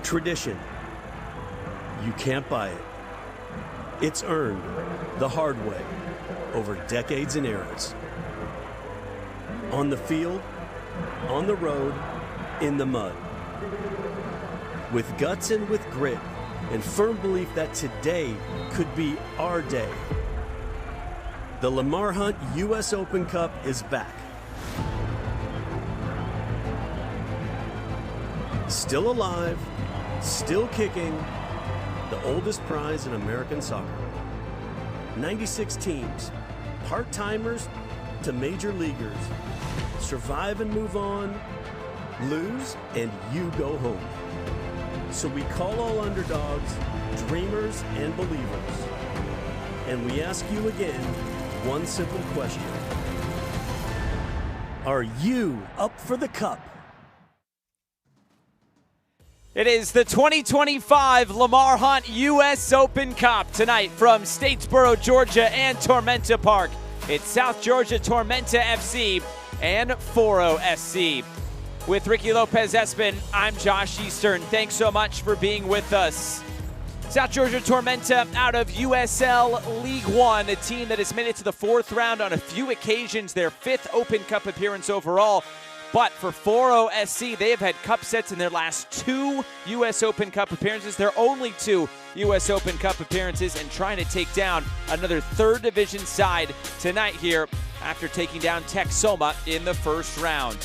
Tradition. You can't buy it. It's earned the hard way over decades and eras. On the field, on the road, in the mud. With guts and with grit, and firm belief that today could be our day. The Lamar Hunt U.S. Open Cup is back. Still alive, still kicking, the oldest prize in American soccer. 96 teams, part-timers to major leaguers. Survive and move on, lose and you go home. So we call all underdogs, dreamers and believers. And we ask you again, one simple question. Are you up for the cup? It is the 2025 Lamar Hunt U.S. Open Cup tonight from Statesboro, Georgia and Tormenta Park. It's South Georgia Tormenta FC and FORO SC. With Ricky Lopez-Espin, I'm Josh Eastern. Thanks so much for being with us. South Georgia Tormenta out of USL League One, a team that has made it to the fourth round on a few occasions, their fifth Open Cup appearance overall. But for FORO SC, they have had cup sets in their last two U.S. Open Cup appearances. Their only two U.S. Open Cup appearances, and trying to take down another third division side tonight here after taking down Texoma in the first round.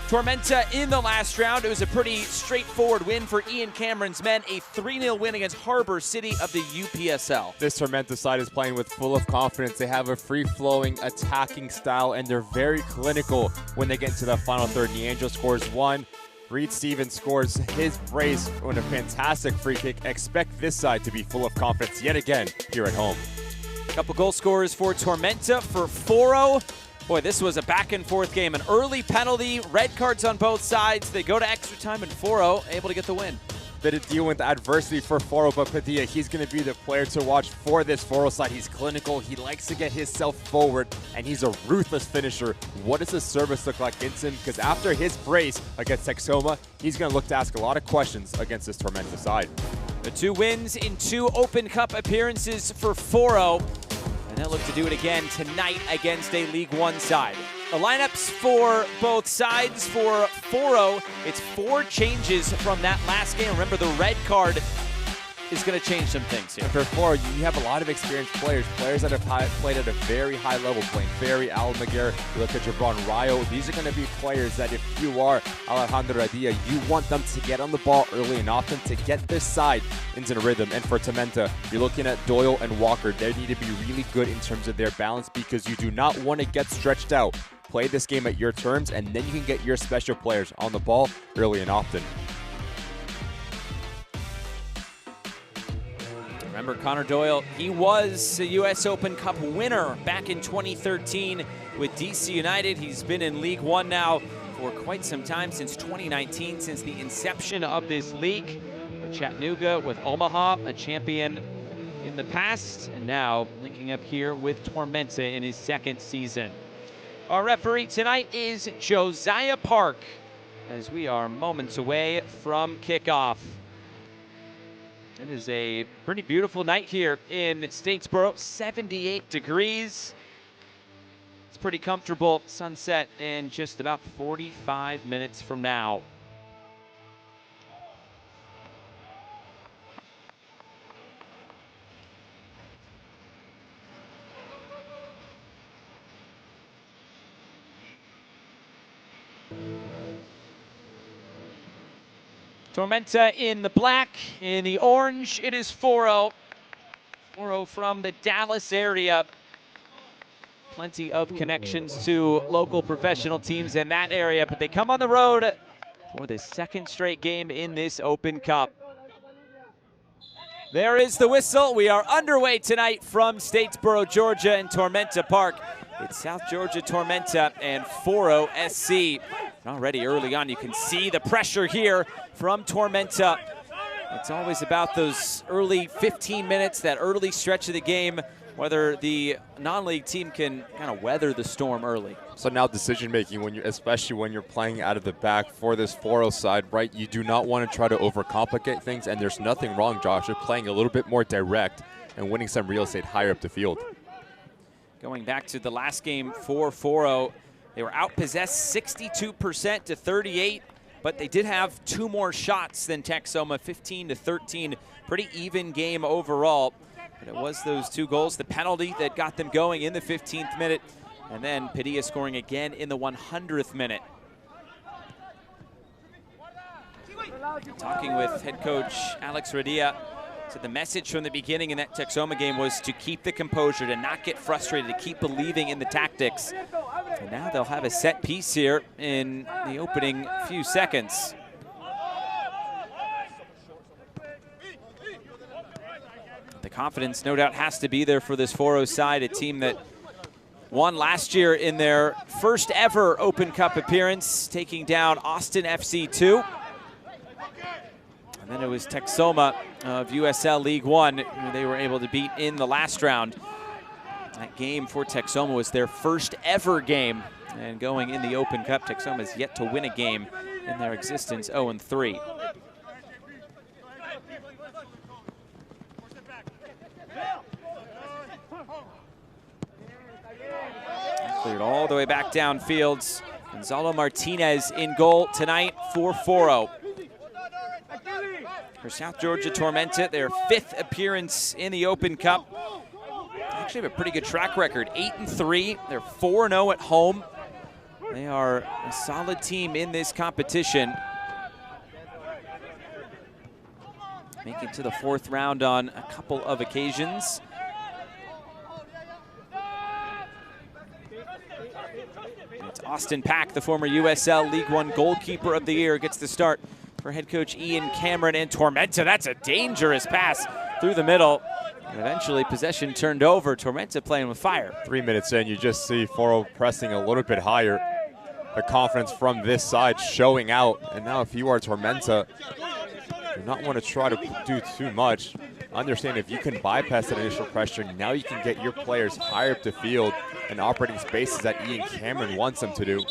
Tormenta in the last round. It was a pretty straightforward win for Ian Cameron's men, a 3-0 win against Harbor City of the UPSL. This Tormenta side is playing with full of confidence. They have a free-flowing attacking style, and they're very clinical when they get into the final third. Neangelo scores one. Reed Stevens scores his brace on a fantastic free kick. Expect this side to be full of confidence yet again here at home. A couple goal scorers for Tormenta. For FORO, boy, this was a back-and-forth game. An early penalty, red cards on both sides. They go to extra time, and FORO able to get the win. Bit of deal with adversity for FORO, but Padilla, he's going to be the player to watch for this FORO side. He's clinical, he likes to get himself forward, and he's a ruthless finisher. What does his service look like against him? Because after his brace against Texoma, he's going to look to ask a lot of questions against this Tormenta side. The two wins in two Open Cup appearances for FORO. And they'll look to do it again tonight against a League One side. The lineups for both sides. For FORO, it's 4 changes from that last game. Remember, the red card is going to change some things here. For FORO, you have a lot of experienced players that have played at a very high level, playing Ferry, Almaguer, you look at Jabron Rayo. These are going to be players that if you are Alejandro Radia, you want them to get on the ball early and often to get this side into the rhythm. And for Tormenta, you're looking at Doyle and Walker. They need to be really good in terms of their balance because you do not want to get stretched out. Play this game at your terms, and then you can get your special players on the ball early and often. Remember Connor Doyle, he was a U.S. Open Cup winner back in 2013 with DC United. He's been in League One now for quite some time, since 2019, since the inception of this league. With Chattanooga, with Omaha, a champion in the past, and now linking up here with Tormenta in his second season. Our referee tonight is Josiah Park, as we are moments away from kickoff. It is a pretty beautiful night here in Statesboro, 78 degrees. It's pretty comfortable. Sunset in just about 45 minutes from now. Tormenta in the black, in the orange, it is FORO. FORO from the Dallas area. Plenty of connections to local professional teams in that area, but they come on the road for the second straight game in this Open Cup. There is the whistle. We are underway tonight from Statesboro, Georgia and Tormenta Park. It's South Georgia Tormenta and FORO SC. Already early on, you can see the pressure here from Tormenta. It's always about those early 15 minutes, that early stretch of the game, whether the non-league team can kind of weather the storm early. So now decision making, especially when you're playing out of the back for this FORO side, right? You do not want to try to overcomplicate things, and there's nothing wrong, Josh, with playing a little bit more direct and winning some real estate higher up the field. Going back to the last game for FORO, they were outpossessed 62% to 38, but they did have 2 more shots than Texoma, 15 to 13. Pretty even game overall. But it was those 2 goals, the penalty that got them going in the 15th minute, and then Padilla scoring again in the 100th minute. Talking with head coach Alex Radia, said the message from the beginning in that Texoma game was to keep the composure, to not get frustrated, to keep believing in the tactics. And now they'll have a set piece here in the opening few seconds. The confidence, no doubt, has to be there for this FORO side, a team that won last year in their first ever Open Cup appearance, taking down Austin FC 2. And then it was Texoma of USL League One who they were able to beat in the last round. That game for Texoma was their first ever game. And going in the Open Cup, Texoma has yet to win a game in their existence, 0-3. Cleared all the way back downfield. Gonzalo Martinez in goal tonight for FORO. For South Georgia Tormenta, their 5th appearance in the Open Cup. Actually have a pretty good track record, 8-3. They're 4-0 at home. They are a solid team in this competition. Make it to the 4th round on a couple of occasions. It's Austin Pack, the former USL League One goalkeeper of the year, gets the start for head coach Ian Cameron and Tormenta. That's a dangerous pass through the middle. And eventually possession turned over. Tormenta playing with fire. 3 minutes in, you just see FORO pressing a little bit higher. The confidence from this side showing out. And now if you are Tormenta, you do not want to try to do too much. Understand if you can bypass that initial pressure, now you can get your players higher up the field and operating spaces that Ian Cameron wants them to do.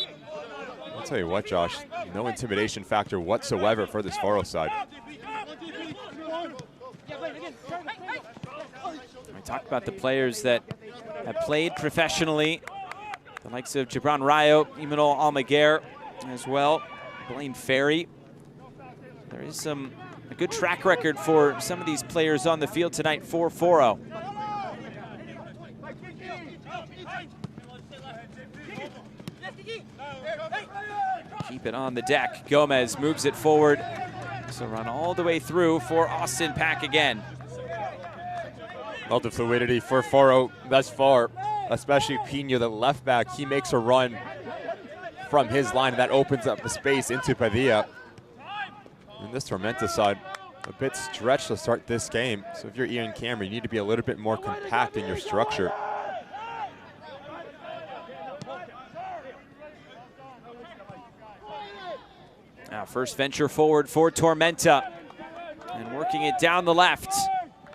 I'll tell you what, Josh, no intimidation factor whatsoever for this FORO side. We talked about the players that have played professionally, the likes of Gibran Rayo, Imanol Almaguer as well, Blaine Ferry. There is a good track record for some of these players on the field tonight for FORO. Keep it on the deck. Gomez moves it forward. So run all the way through for Austin Pack again. Well, the fluidity for FORO thus far, especially Pino, the left back, he makes a run from his line that opens up the space into Padilla. And this Tormenta side, a bit stretched to start this game. So if you're Ian Cameron, you need to be a little bit more compact in your structure. Now first venture forward for Tormenta. And working it down the left.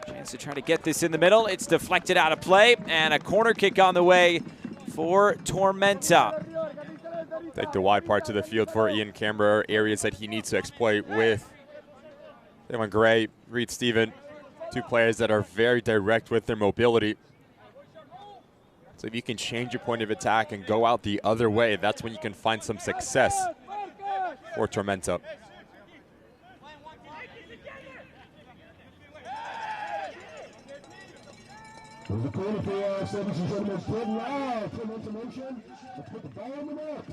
Chance to try to get this in the middle. It's deflected out of play. And a corner kick on the way for Tormenta. Take the wide parts of the field for Ian Cameron, areas that he needs to exploit with Damon Gray, Reed Steven, 2 players that are very direct with their mobility. So if you can change your point of attack and go out the other way, that's when you can find some success for Tormenta. There's a corner for ladies and gentlemen. Fred Lau from Information. Let's put the ball in the net.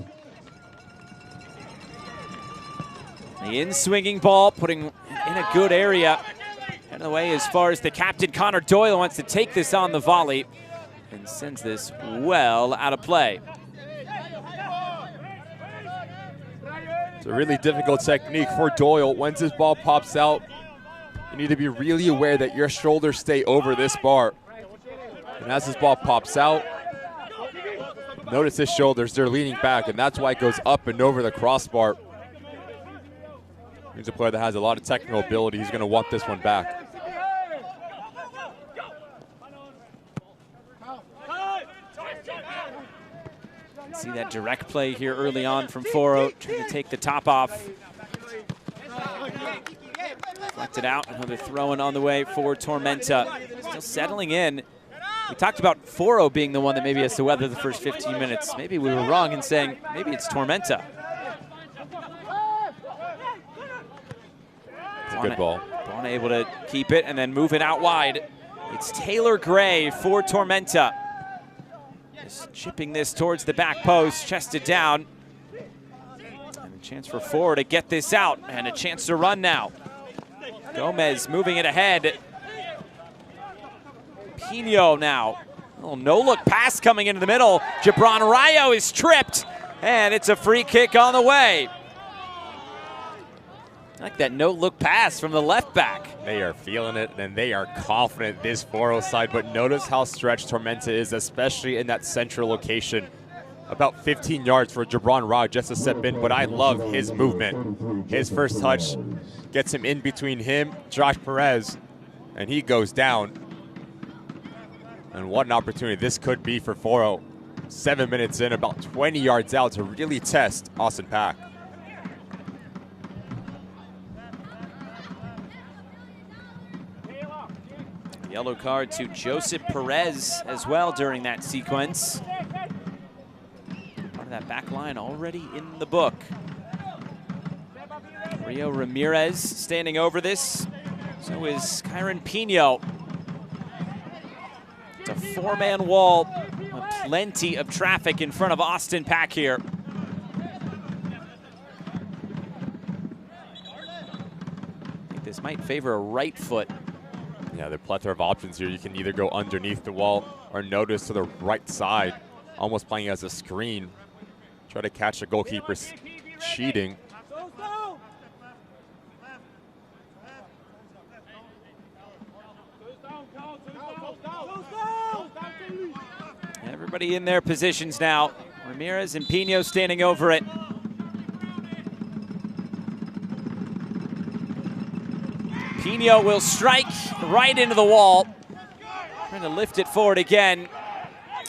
The in-swinging ball, putting in a good area. Out of the way as far as the captain, Connor Doyle, wants to take this on the volley and sends this well out of play. It's a really difficult technique for Doyle. Once this ball pops out, you need to be really aware that your shoulders stay over this bar. And as this ball pops out, notice his shoulders, they're leaning back, and that's why it goes up and over the crossbar. He's a player that has a lot of technical ability. He's going to want this one back. See that direct play here early on from FORO, trying to take the top off. Deflected out, another throw-in on the way for Tormenta. Still settling in. We talked about FORO being the one that maybe has to weather the first 15 minutes. Maybe we were wrong in saying maybe it's Tormenta. It's a good ball. Braun able to keep it and then move it out wide. It's Taylor Gray for Tormenta. Just chipping this towards the back post, chested down. And a chance for FORO to get this out and a chance to run now. Gomez moving it ahead. Pino now. A little no-look pass coming into the middle. Gibran Rayo is tripped, and it's a free kick on the way. I like that no-look pass from the left back. They are feeling it, and they are confident, this FORO side, but notice how stretched Tormenta is, especially in that central location. About 15 yards for Gibran Rayo just to step in, but I love his movement. His first touch gets him in between him, Josh Perez, and he goes down. And what an opportunity this could be for FORO. 7 minutes in, about 20 yards out to really test Austin Pack. Yellow card to Joseph Perez as well during that sequence. Part of that back line already in the book. Rio Ramirez standing over this. So is Kyron Pino. It's a four-man wall. Plenty of traffic in front of Austin Pack here. I think this might favor a right foot. Yeah, there are a plethora of options here. You can either go underneath the wall or notice to the right side, almost playing as a screen. Try to catch the goalkeeper cheating. Everybody in their positions now. Ramirez and Pino standing over it. Pino will strike right into the wall. Trying to lift it forward again.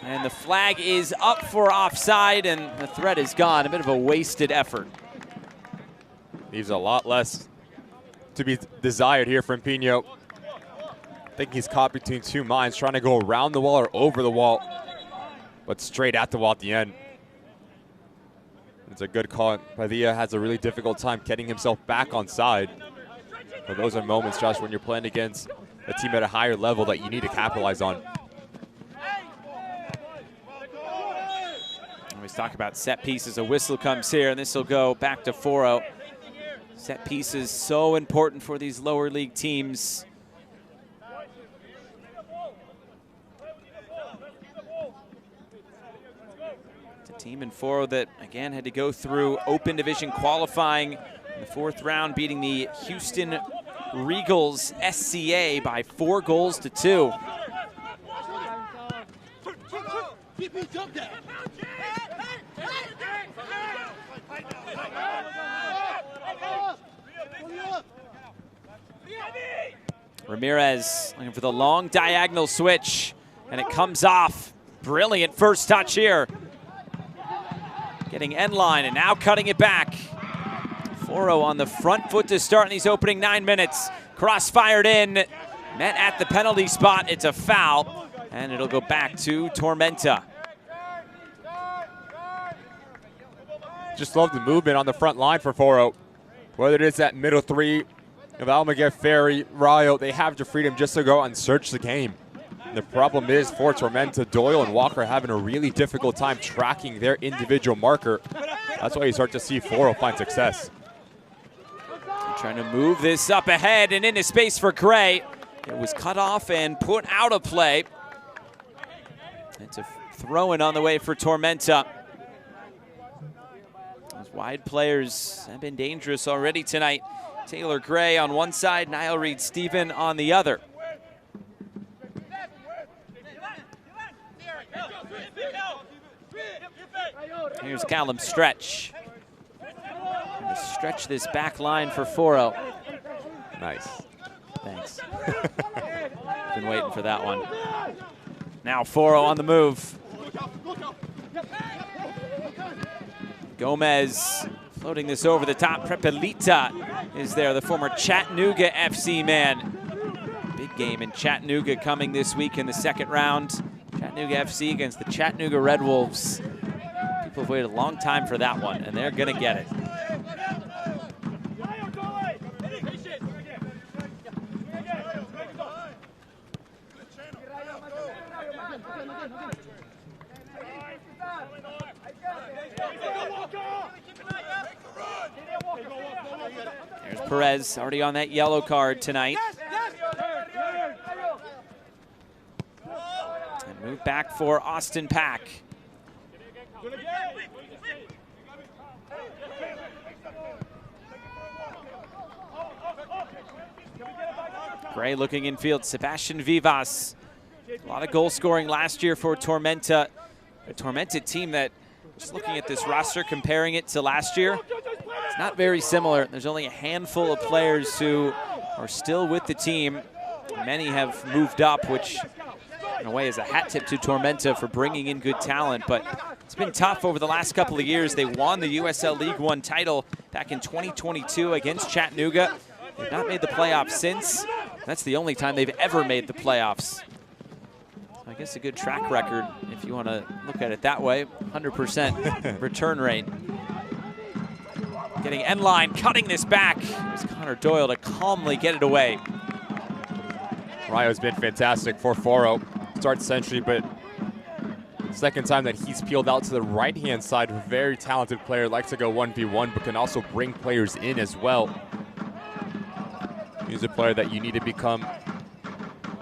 And the flag is up for offside, and the threat is gone. A bit of a wasted effort. Leaves a lot less to be desired here from Pino. I think he's caught between two minds, trying to go around the wall or over the wall, but straight at the wall at the end. It's a good call. Padilla has a really difficult time getting himself back on side. But those are moments, Josh, when you're playing against a team at a higher level that you need to capitalize on. Always talk about set pieces. A whistle comes here, and this will go back to FORO. Set pieces so important for these lower league teams. It's a team in FORO that, again, had to go through open division qualifying in the fourth round, beating the Houston Regals SCA by 4-2. Ramirez looking for the long diagonal switch, and it comes off. Brilliant first touch here. Getting end line and now cutting it back. FORO on the front foot to start in these opening 9 minutes. Cross fired in, met at the penalty spot. It's a foul, and it'll go back to Tormenta. Just love the movement on the front line for FORO. Whether it is that middle three of Almaguer, Ferry, Rayo, they have the freedom just to go and search the game. And the problem is for Tormenta, Doyle and Walker are having a really difficult time tracking their individual marker. That's why you start to see FORO find success. Trying to move this up ahead and into space for Gray. It was cut off and put out of play. It's a throw-in on the way for Tormenta. Those wide players have been dangerous already tonight. Taylor Gray on one side, Niall Reed-Stephen on the other. Here's Callum Stretch. Trying to stretch this back line for FORO. Nice. Thanks. Been waiting for that one. Now FORO on the move. Gomez floating this over the top. Prepelita is there, the former Chattanooga FC man. Big game in Chattanooga coming this week in the second round. Chattanooga FC against the Chattanooga Red Wolves. People have waited a long time for that one, and they're going to get it. There's Perez, already on that yellow card tonight. And move back for Austin Pack. Gray looking infield, Sebastian Vivas. A lot of goal scoring last year for Tormenta. A Tormenta team that, just looking at this roster, comparing it to last year, it's not very similar. There's only a handful of players who are still with the team. Many have moved up, which in a way is a hat tip to Tormenta for bringing in good talent, but it's been tough over the last couple of years. They won the USL League One title back in 2022 against Chattanooga. They've not made the playoffs since. That's the only time they've ever made the playoffs. So I guess a good track record, if you want to look at it that way. 100% return rate. Getting end line, cutting this back. It's Connor Doyle to calmly get it away. Rayo's been fantastic for FORO. Starts century, but second time that he's peeled out to the right-hand side. A very talented player, likes to go 1v1, but can also bring players in as well. He's a player that you need to become.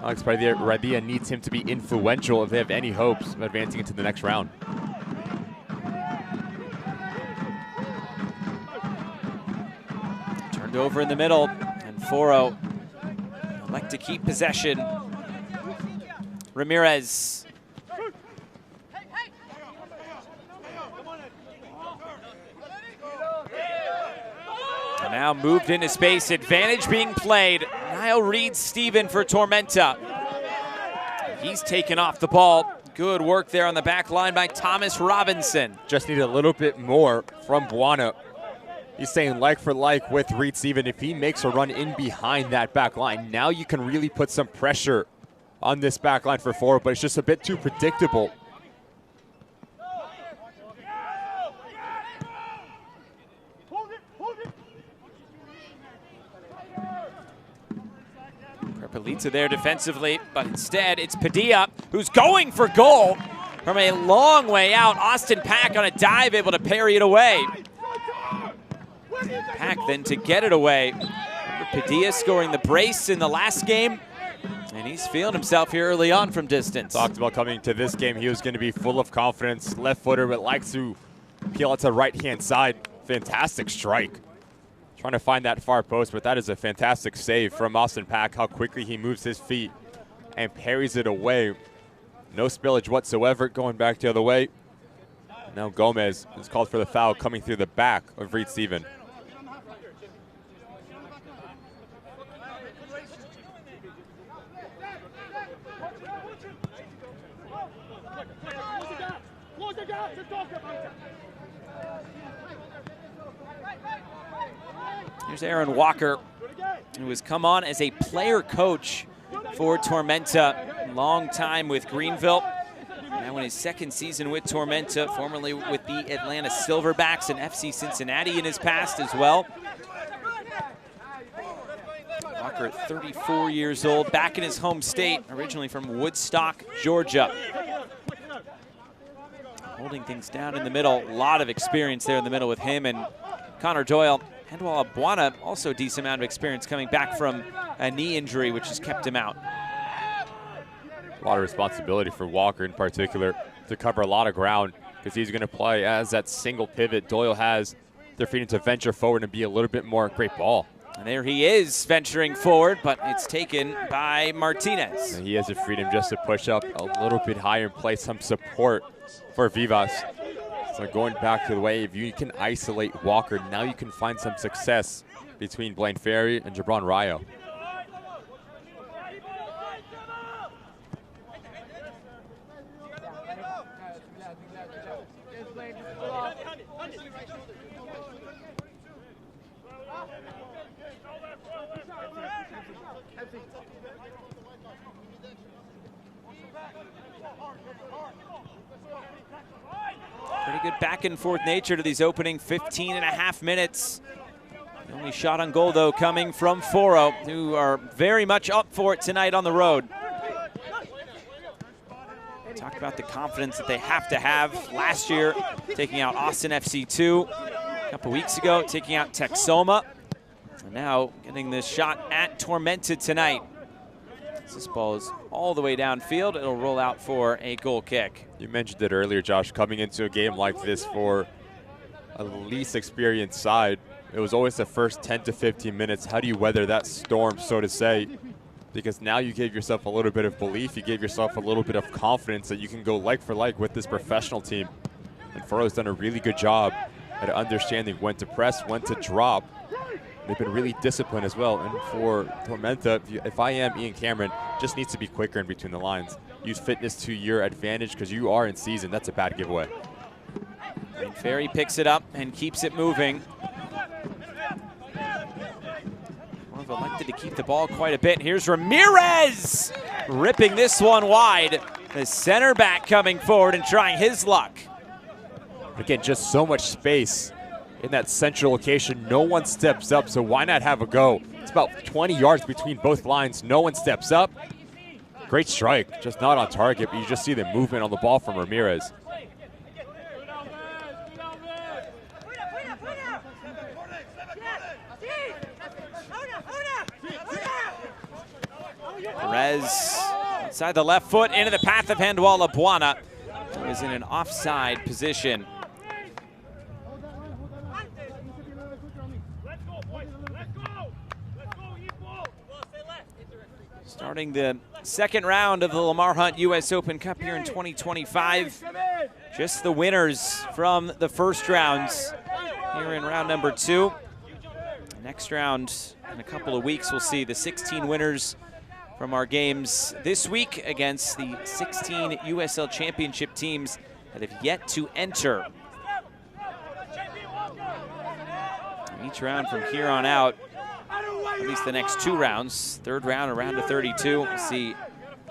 Alex Radia needs him to be influential if they have any hopes of advancing into the next round. Turned over in the middle, and FORO like to keep possession. Ramirez. And now moved into space, advantage being played. Niall Reed-Steven for Tormenta. He's taken off the ball. Good work there on the back line by Thomas Robinson. Just need a little bit more from Buana. He's saying like for like with Reed-Steven. If he makes a run in behind that back line, now you can really put some pressure on this back line for FORO, but it's just a bit too predictable. Prepelita there defensively, but instead it's Padilla who's going for goal from a long way out. Austin Pack on a dive, able to parry it away. Pack then to get it away. Remember Padilla scoring the brace in the last game, and he's feeling himself here early on from distance. Talked about coming to this game, he was going to be full of confidence. Left footer, but likes to peel out to the right-hand side. Fantastic strike. Trying to find that far post, but that is a fantastic save from Austin Pack. How quickly he moves his feet and parries it away. No spillage whatsoever, going back the other way. Now Gomez is called for the foul, coming through the back of Reed-Steven. Here's Aaron Walker, who has come on as a player coach for Tormenta. Long time with Greenville. Now in his second season with Tormenta, formerly with the Atlanta Silverbacks and FC Cincinnati in his past as well. Walker at 34 years old, back in his home state, originally from Woodstock, Georgia. Holding things down in the middle. A lot of experience there in the middle with him and Connor Doyle. Handwalla Buana, also a decent amount of experience coming back from a knee injury, which has kept him out. A lot of responsibility for Walker in particular to cover a lot of ground, because he's going to play as that single pivot Doyle has. They're feeding to venture forward and be a little bit more great ball. And there he is venturing forward, but it's taken by Martinez. And he has the freedom just to push up a little bit higher and play some support for Vivas. So going back to the way, if you can isolate Walker, now you can find some success between Blaine Ferry and Jabron Rayo. Pretty good back and forth nature to these opening 15.5 minutes. The only shot on goal, though, coming from FORO, who are very much up for it tonight on the road. Talk about the confidence that they have to have. Last year, taking out Austin FC2. A couple weeks ago, taking out Texoma. And now getting this shot at Tormenta tonight. This ball is all the way downfield. It'll roll out for a goal kick. You mentioned it earlier, Josh, coming into a game like this for a least experienced side. It was always the first 10 to 15 minutes. How do you weather that storm, so to say? Because now you gave yourself a little bit of belief. You gave yourself a little bit of confidence that you can go like for like with this professional team. And FORO's done a really good job at understanding when to press, when to drop. They've been really disciplined as well. And for Tormenta, if I am Ian Cameron, just needs to be quicker in between the lines. Use fitness to your advantage because you are in season. That's a bad giveaway. And Ferry picks it up and keeps it moving. Elected to keep the ball quite a bit. Here's Ramirez ripping this one wide. The center back coming forward and trying his luck. Again, just so much space in that central location. No one steps up, so why not have a go? It's about 20 yards between both lines. No one steps up. Great strike, just not on target, but you just see the movement on the ball from Ramirez. Perez inside the left foot into the path of Handwala Buana, who is in an offside position. Starting the second round of the Lamar Hunt U.S. Open Cup here in 2025. Just the winners from the first rounds here in round number 2. Next round in a couple of weeks, we'll see the 16 winners from our games this week against the 16 USL Championship teams that have yet to enter. Each round from here on out, at least the next 2 rounds, third round, a round of 32, we'll see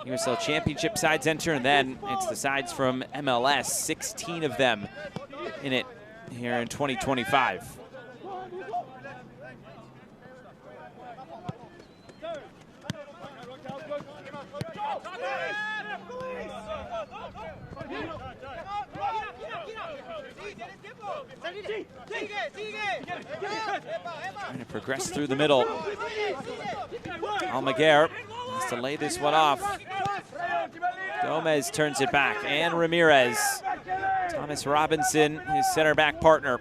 USL Championship sides enter, and then it's the sides from MLS, 16 of them in it here in 2025. Trying to progress through the middle. Almaguer has to lay this one off. Gomez turns it back, and Ramirez. Thomas Robinson, his center back partner.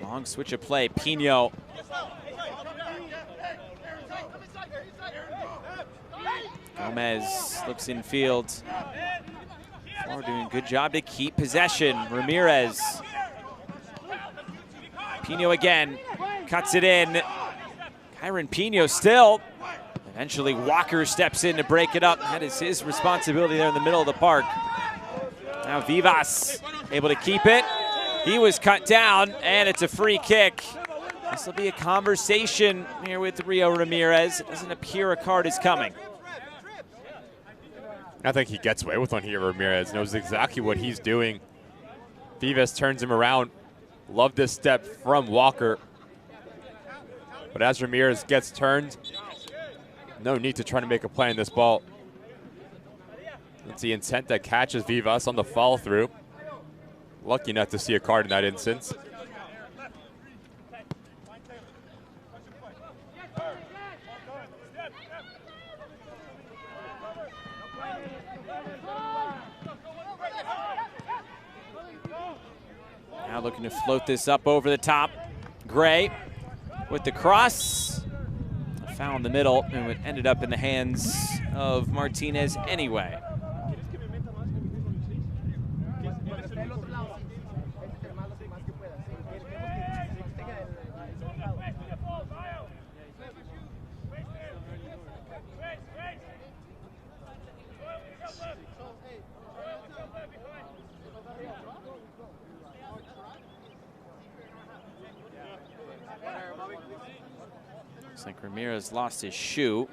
Long switch of play, Pino. Gomez looks in field. FORO doing a good job to keep possession. Ramirez. Pino again, cuts it in. Kyron Pino still. Eventually Walker steps in to break it up. That is his responsibility there in the middle of the park. Now Vivas able to keep it. He was cut down, and it's a free kick. This will be a conversation here with Rio Ramirez. It doesn't appear a card is coming. I think he gets away with one here. Ramirez knows exactly what he's doing. Vivas turns him around. Love this step from Walker. But as Ramirez gets turned, no need to try to make a play in this ball. It's the intent that catches Vivas on the follow through. Lucky not to see a card in that instance. Now looking to float this up over the top. Gray with the cross. Found the middle, and it ended up in the hands of Martinez anyway. Ramirez lost his shoe.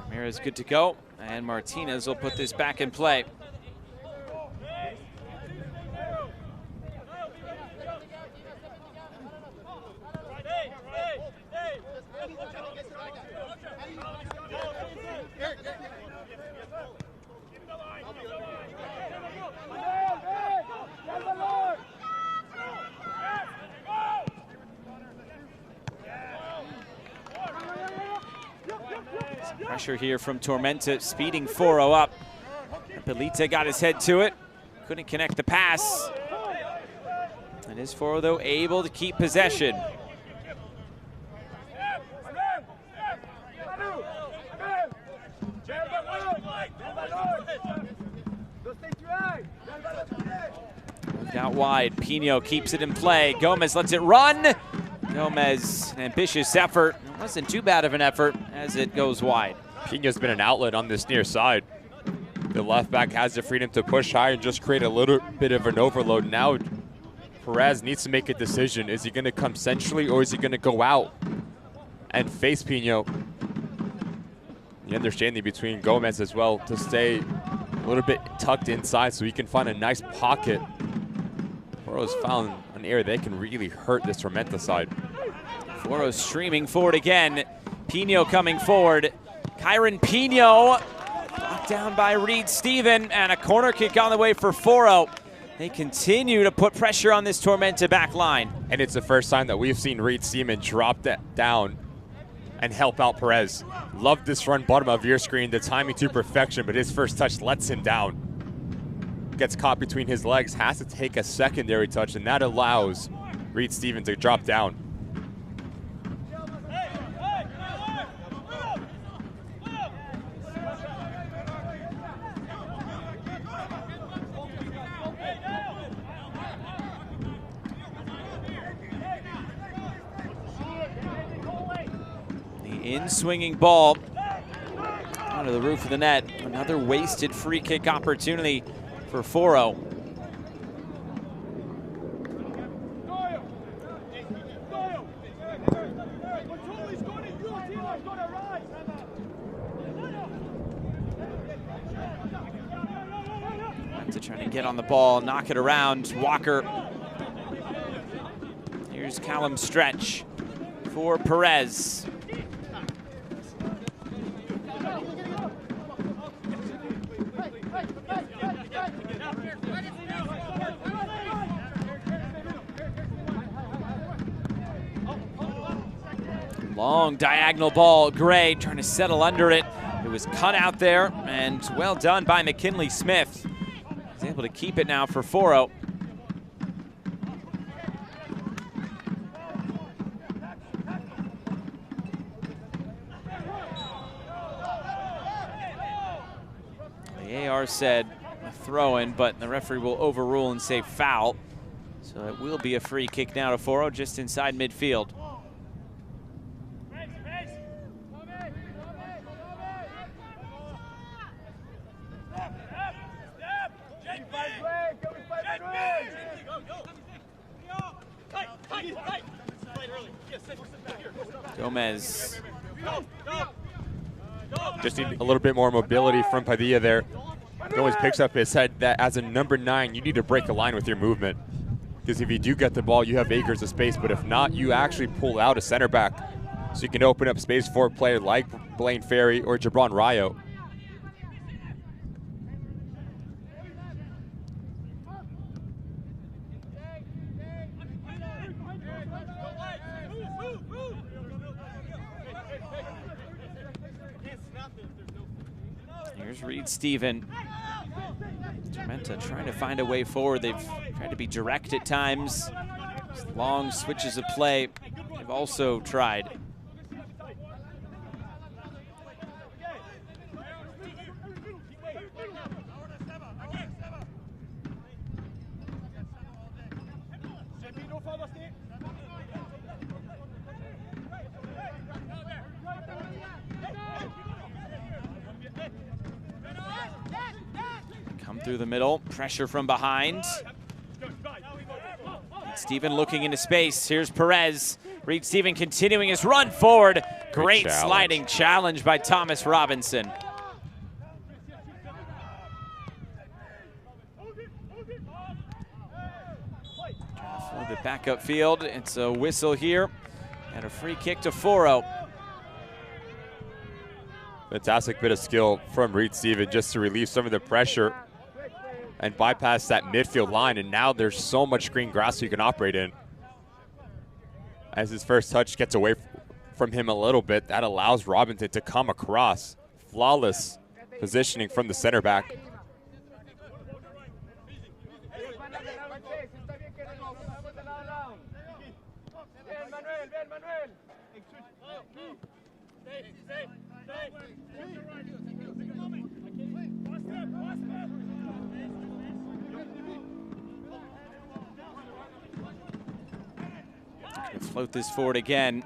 Ramirez good to go, and Martinez will put this back in play. Pressure here from Tormenta, speeding FORO up. Pelita got his head to it, couldn't connect the pass. And is FORO, though, able to keep possession. Moved out wide, Pino keeps it in play. Gomez lets it run. Gomez, an ambitious effort. It wasn't too bad of an effort as it goes wide. Pino's been an outlet on this near side. The left back has the freedom to push high and just create a little bit of an overload. Now Perez needs to make a decision. Is he going to come centrally or is he going to go out and face Pino? The understanding between Gomez as well to stay a little bit tucked inside so he can find a nice pocket. FORO's found an area that can really hurt this Tormenta side. FORO streaming forward again. Pino coming forward. Kyron Pino knocked down by Reed Steven, and a corner kick on the way for FORO. They continue to put pressure on this Tormenta back line. And it's the first time that we've seen Reed Steven drop that down and help out Perez. Love this run bottom of your screen, the timing to perfection, but his first touch lets him down. Gets caught between his legs, has to take a secondary touch, and that allows Reed Steven to drop down. The in-swinging ball onto the roof of the net. Another wasted free kick opportunity for FORO. To try to get on the ball, knock it around. Walker. Here's Callum Stretch for Perez. Long diagonal ball, Gray trying to settle under it. It was cut out there, and well done by McKinley Smith. He's able to keep it now for FORO. The AR said a throw-in, but the referee will overrule and say foul. So it will be a free kick now to FORO just inside midfield. Gomez. Just need a little bit more mobility from Padilla there. Gomez picks up his head that as a number 9, you need to break a line with your movement. Because if you do get the ball, you have acres of space. But if not, you actually pull out a center back so you can open up space for a player like Blaine Ferry or Jabron Rayo. Here's Reed Steven. Tormenta trying to find a way forward. They've tried to be direct at times. Long switches of play they've also tried. through the middle, pressure from behind. Steven looking into space. Here's Perez. Reed Steven continuing his run forward. Great sliding challenge by Thomas Robinson. For the backup field, it's a whistle here and a free kick to FORO. Fantastic bit of skill from Reed Steven just to relieve some of the pressure and bypass that midfield line, and now there's so much green grass you can operate in. As his first touch gets away from him a little bit, that allows Robinson to come across. Flawless positioning from the center back. Float this forward again.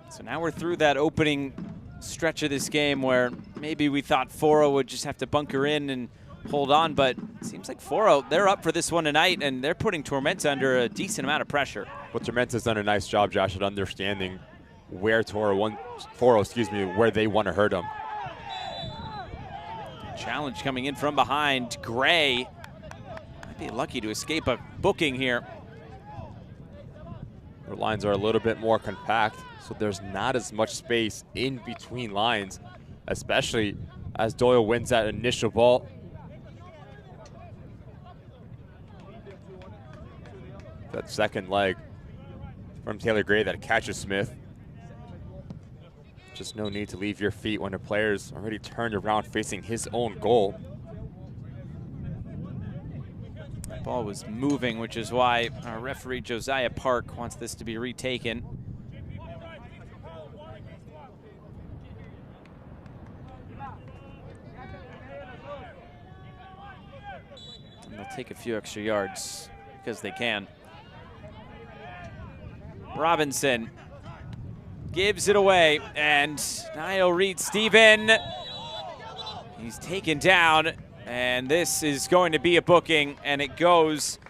So now we're through that opening stretch of this game where maybe we thought FORO would just have to bunker in and hold on, but it seems like FORO, they're up for this one tonight, and they're putting Tormenta under a decent amount of pressure. Well, Tormenta's done a nice job, Josh, at understanding where FORO, where they want to hurt them. Challenge coming in from behind. Gray might be lucky to escape a booking here. The lines are a little bit more compact, so there's not as much space in between lines, especially as Doyle wins that initial ball. That second leg from Taylor Gray that catches Smith. Just no need to leave your feet when the player's already turned around facing his own goal. Ball was moving, which is why our referee Josiah Park wants this to be retaken. And they'll take a few extra yards because they can. Robinson gives it away, and Niall Reed Steven, he's taken down. And this is going to be a booking, and it goes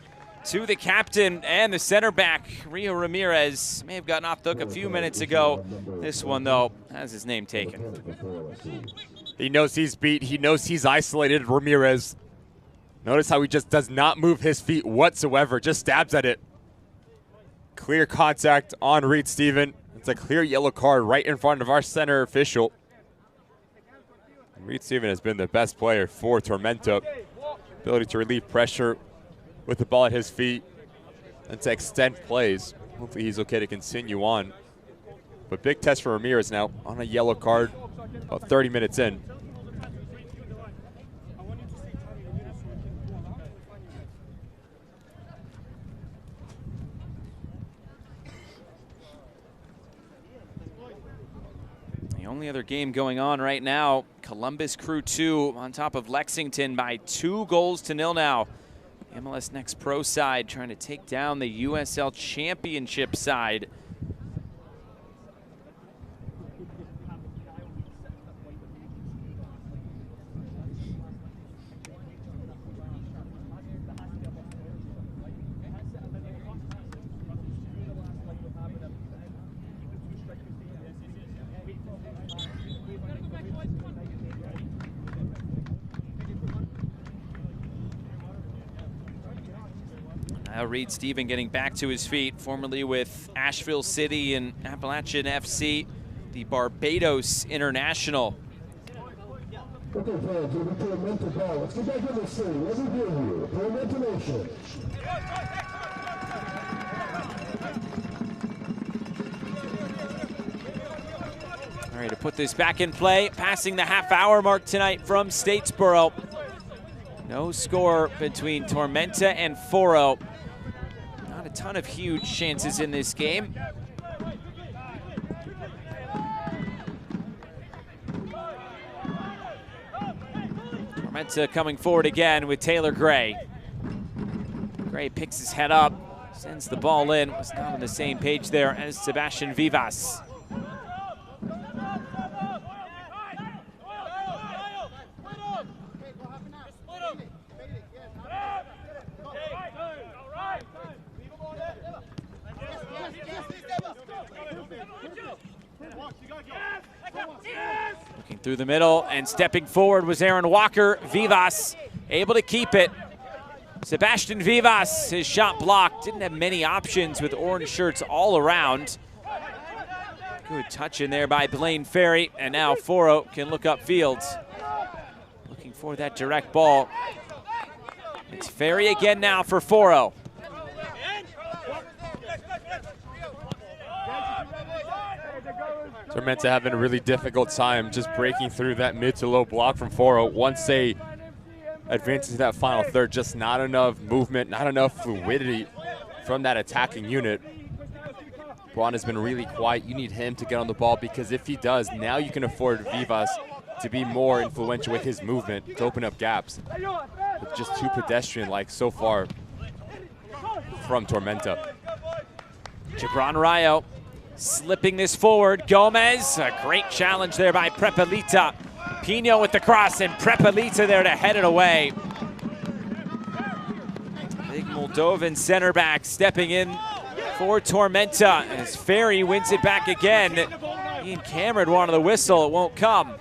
to the captain and the center back. Rio Ramirez may have gotten off the hook a few minutes ago. This one, though, has his name taken. He knows he's beat. He knows he's isolated, Ramirez. Notice how he just does not move his feet whatsoever, just stabs at it. Clear contact on Reed Steven. It's a clear yellow card right in front of our center official. Reed Steven has been the best player for Tormenta. Ability to relieve pressure with the ball at his feet and to extend plays. Hopefully he's okay to continue on. But big test for Ramirez now on a yellow card about 30 minutes in. The only other game going on right now, Columbus Crew 2 on top of Lexington by 2-0 now. MLS Next Pro side trying to take down the USL Championship side. Now Reed Steven getting back to his feet, formerly with Asheville City and Appalachian FC, the Barbados International. Okay, fans, we're going to Tormenta ball. Let's get back to the scene. Let me hear you. Tormenta Nation. All right, to put this back in play, passing the half-hour mark tonight from Statesboro. No score between Tormenta and FORO. Not a ton of huge chances in this game. Tormenta coming forward again with Taylor Gray. Gray picks his head up, sends the ball in. Was not on the same page there as Sebastian Vivas. Through the middle, and stepping forward was Aaron Walker. Vivas able to keep it. Sebastian Vivas, his shot blocked. Didn't have many options with orange shirts all around. Good touch in there by Blaine Ferry, and now FORO can look upfield. Looking for that direct ball. It's Ferry again now for FORO. Tormenta having a really difficult time just breaking through that mid to low block from FORO. Once they advance into that final third, just not enough movement, not enough fluidity from that attacking unit. Braun has been really quiet. You need him to get on the ball, because if he does, now you can afford Vivas to be more influential with his movement to open up gaps. It's just too pedestrian-like so far from Tormenta. Gibran Rayo slipping this forward. Gomez, a great challenge there by Prepelita. Pino with the cross, and Prepelita there to head it away. Big Moldovan center back stepping in for Tormenta as Ferry wins it back again. Ian Cameron wanted the whistle, it won't come.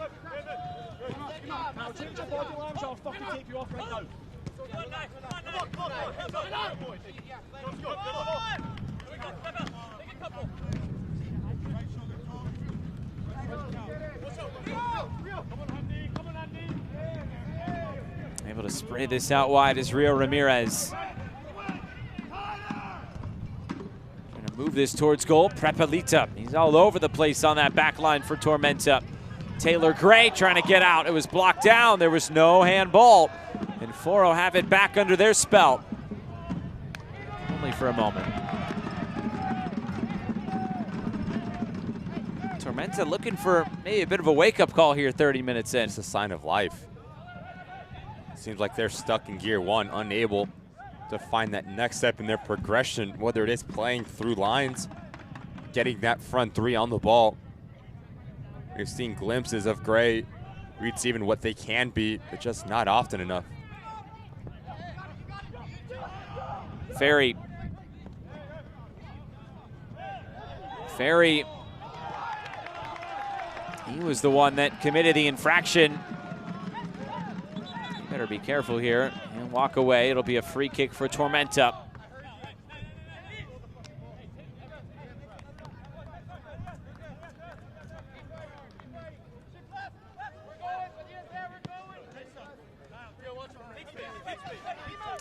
Able to spray this out wide is Rio Ramirez. Gonna move this towards goal. Prepelita, he's all over the place on that back line for Tormenta. Taylor Gray trying to get out. It was blocked down. There was no handball. And FORO have it back under their spell. Only for a moment. Tormenta looking for maybe a bit of a wake-up call here 30 minutes in. It's a sign of life. Seems like they're stuck in gear one, unable to find that next step in their progression, whether it is playing through lines, getting that front three on the ball. You're seeing glimpses of Gray, Reed even what they can be, but just not often enough. Ferry. Ferry. He was the one that committed the infraction. Better be careful here and walk away. It'll be a free kick for Tormenta.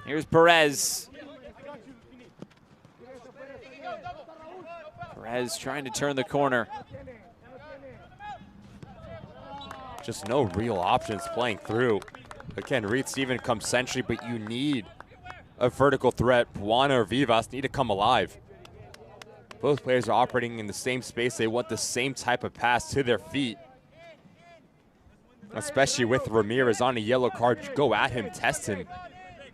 Here's Perez. Perez trying to turn the corner. Just no real options playing through. Again, Reed Steven comes century, but you need a vertical threat. Buana or Vivas need to come alive. Both players are operating in the same space. They want the same type of pass to their feet. Especially with Ramirez on a yellow card. Go at him, test him,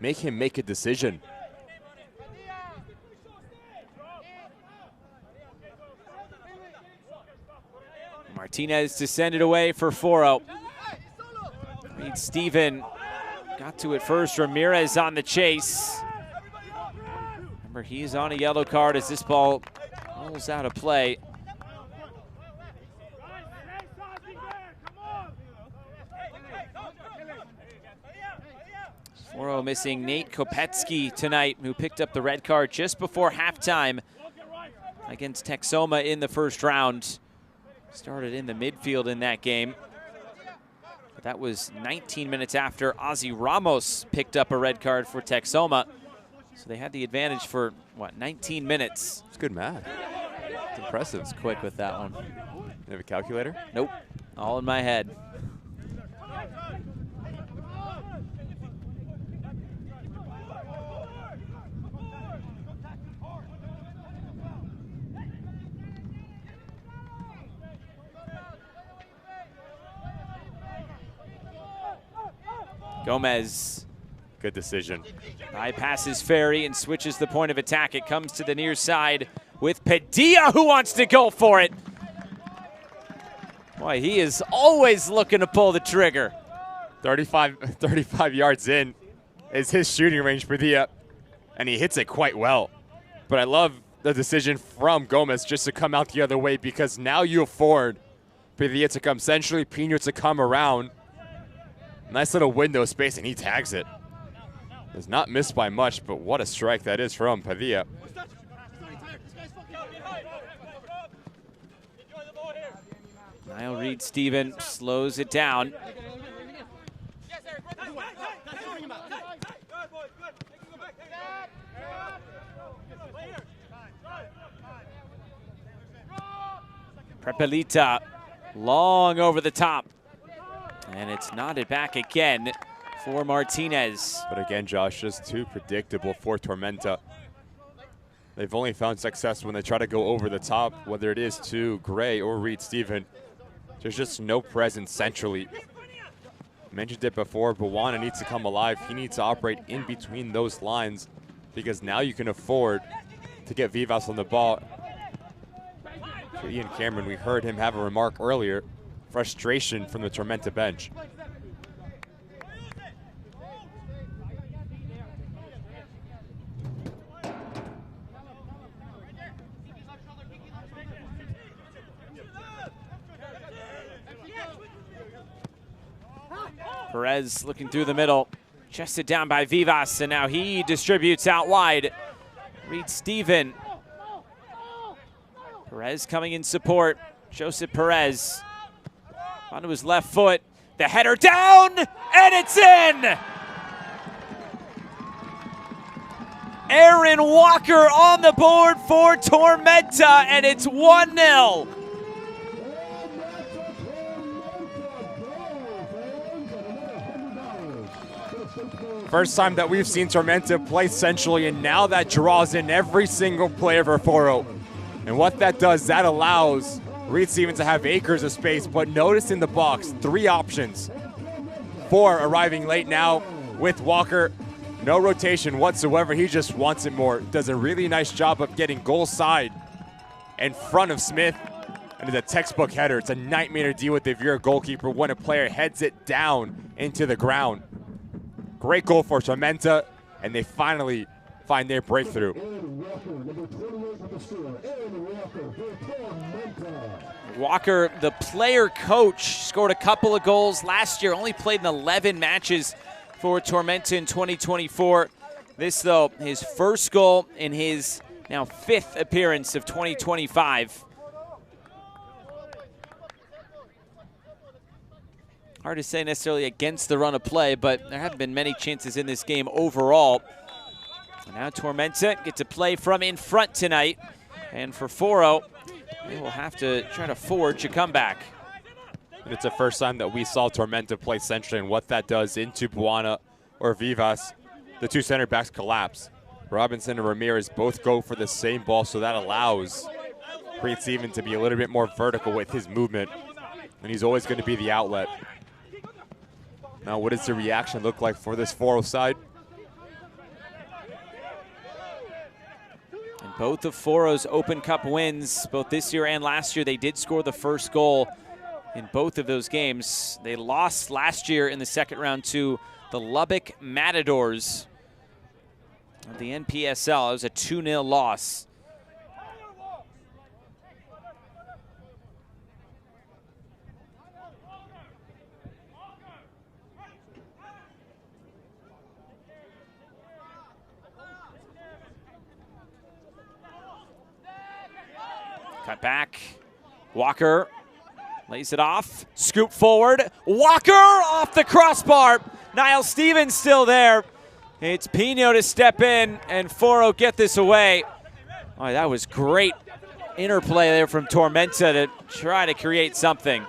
make him make a decision. Martinez to send it away for FORO. Reed Steven got to it first. Ramirez on the chase. Remember, he's on a yellow card as this ball rolls out of play. FORO missing Nate Kopetsky tonight, who picked up the red card just before halftime against Texoma in the first round. Started in the midfield in that game. But that was 19 minutes after Ozzy Ramos picked up a red card for Texoma. So they had the advantage for, what, 19 minutes. It's good math. It's impressive. It's quick with that one. You have a calculator? Nope. All in my head. Gomez. Good decision. Bypasses Ferry and switches the point of attack. It comes to the near side with Padilla, who wants to go for it. Boy, he is always looking to pull the trigger. 35 yards in is his shooting range, Padilla, and he hits it quite well. But I love the decision from Gomez just to come out the other way, because now you afford Padilla to come centrally, Pino to come around. Nice little window space, and he tags it. Does not miss by much, but what a strike that is from Padilla. Niall Reed-Steven slows it down. Prepelita long over the top. And it's nodded back again for Martinez. But again, Josh, just too predictable for Tormenta. They've only found success when they try to go over the top, whether it is to Gray or Reed-Steven. There's just no presence centrally. Mentioned it before, Buwana needs to come alive. He needs to operate in between those lines because now you can afford to get Vivas on the ball. For Ian Cameron, we heard him have a remark earlier. Frustration from the Tormenta bench. Perez looking through the middle, chested down by Vivas, and now he distributes out wide. Reed-Steven. Perez coming in support. Joseph Perez onto his left foot. The header down, and it's in! Aaron Walker on the board for Tormenta, and it's 1-0. First time that we've seen Tormenta play centrally, and now that draws in every single player for FORO. And what that does, that allows Reed-Steven to have acres of space, but notice in the box, 3 options. 4 arriving late now with Walker. No rotation whatsoever, he just wants it more. Does a really nice job of getting goal side in front of Smith. And it's a textbook header. It's a nightmare to deal with if you're a goalkeeper when a player heads it down into the ground. Great goal for Tormenta, and they finally find their breakthrough. Walker, the player coach, scored a couple of goals last year, only played in 11 matches for Tormenta in 2024. This, though, his first goal in his now 5th appearance of 2025. Hard to say necessarily against the run of play, but there haven't been many chances in this game overall. And now Tormenta get to play from in front tonight. And for FORO, they will have to try to forge a comeback. And it's the first time that we saw Tormenta play centrally, and what that does into Buwana or Vivas, the 2 center backs collapse. Robinson and Ramirez both go for the same ball, so that allows Reed-Steven to be a little bit more vertical with his movement, and he's always going to be the outlet. Now, what does the reaction look like for this FORO side? And both of FORO's Open Cup wins, both this year and last year, they did score the first goal in both of those games. They lost last year in the second round to the Lubbock Matadors of the NPSL. It was a 2-0 loss. Cut back. Walker lays it off. Scoop forward. Walker off the crossbar. Niall Stevens still there. It's Pino to step in, and FORO get this away. Oh, that was great interplay there from Tormenta to try to create something.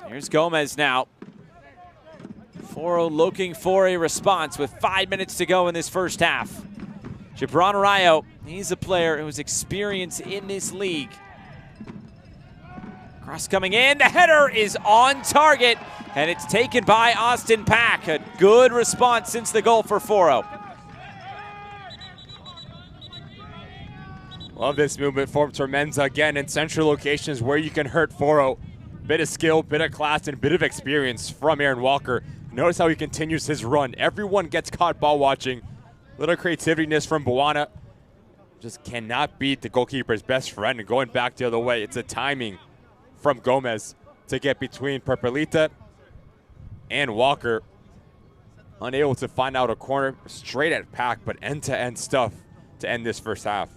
Here's Gomez now. FORO looking for a response with 5 minutes to go in this first half. Gibran Arayo, he's a player who has experience in this league. Cross coming in, the header is on target, and it's taken by Austin Pack. A good response since the goal for FORO. Love this movement from Tormenta, again, in central locations where you can hurt FORO. Bit of skill, bit of class, and bit of experience from Aaron Walker. Notice how he continues his run. Everyone gets caught ball watching. Little creativeness from Buwana. just cannot beat the goalkeeper's best friend and going back the other way. It's a timing from Gomez to get between Perpelita and Walker. Unable to find out a corner straight at Pack, but end-to-end stuff to end this first half.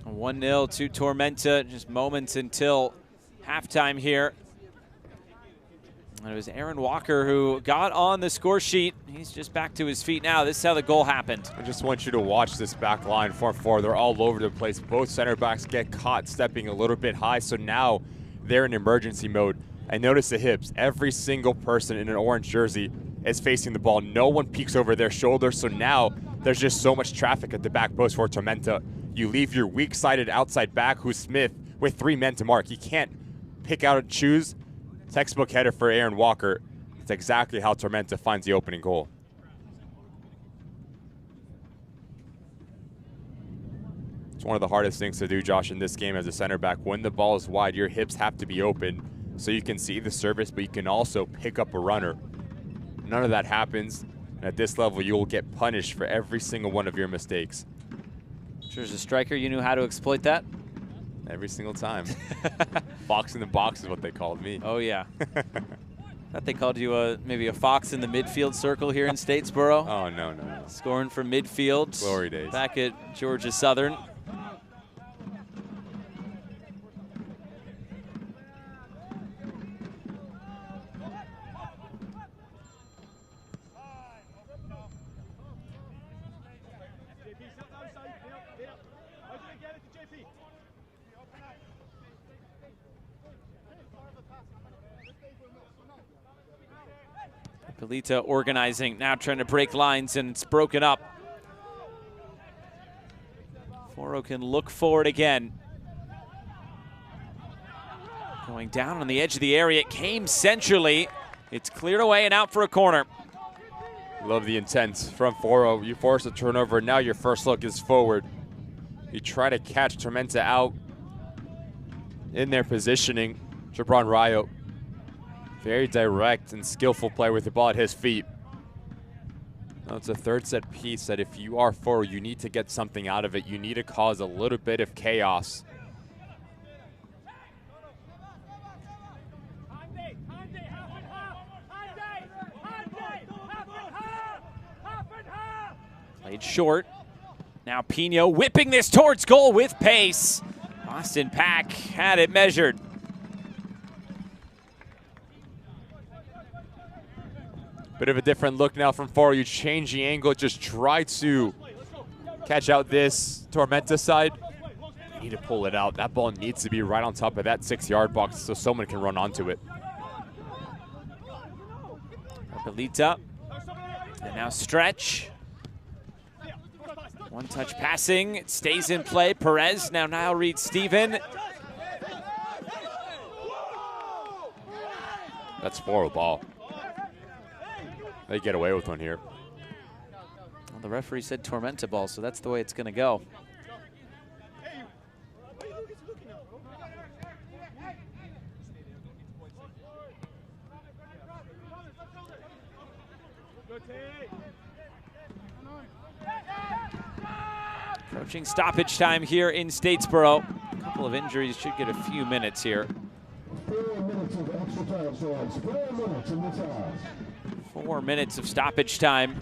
A 1-0 to Tormenta, just moments until halftime here. And it was Aaron Walker who got on the score sheet. He's just back to his feet now. This is how the goal happened. I just want you to watch this back line, 4-4. They're all over the place. Both center backs get caught stepping a little bit high, so now they're in emergency mode. And notice the hips. Every single person in an orange jersey is facing the ball. No one peeks over their shoulder, so now there's just so much traffic at the back post for Tormenta. You leave your weak-sided outside back, who's Smith, with 3 men to mark. He can't pick out and choose. Textbook header for Aaron Walker. It's exactly how Tormenta finds the opening goal. It's one of the hardest things to do, Josh, in this game as a center back. When the ball is wide, your hips have to be open so you can see the service, but you can also pick up a runner. None of that happens. And at this level, you will get punished for every single one of your mistakes. Sure, as a striker, you knew how to exploit that? Every single time. Fox in the box is what they called me. Oh, yeah. Thought they called you maybe a fox in the midfield circle here in Statesboro. Oh, no, no, no. Scoring from midfield. Glory days. Back at Georgia Southern. Pelita organizing, now trying to break lines, and it's broken up. FORO can look forward again. Going down on the edge of the area, it came centrally. It's cleared away and out for a corner. Love the intent from FORO. You force a turnover, now your first look is forward. You try to catch Tormenta out in their positioning. Gibran Rayo. Very direct and skillful play with the ball at his feet. Now it's a third set piece that if you are FORO, you need to get something out of it. You need to cause a little bit of chaos. Played short. Now Pino whipping this towards goal with pace. Austin Pack had it measured. Bit of a different look now from FORO. You change the angle, just try to catch out this Tormenta side. You need to pull it out. That ball needs to be right on top of that 6-yard box so someone can run onto it. Pelita. And now stretch. One-touch passing. It stays in play. Perez. Now Niall Reed-Steven. That's FORO ball. They get away with one here. Well, the referee said Tormenta ball, so that's the way it's going to go. Approaching stoppage time here in Statesboro. A couple of injuries, should get a few minutes here. 4 minutes of extra time, so 4 minutes in this half. 4 minutes of stoppage time.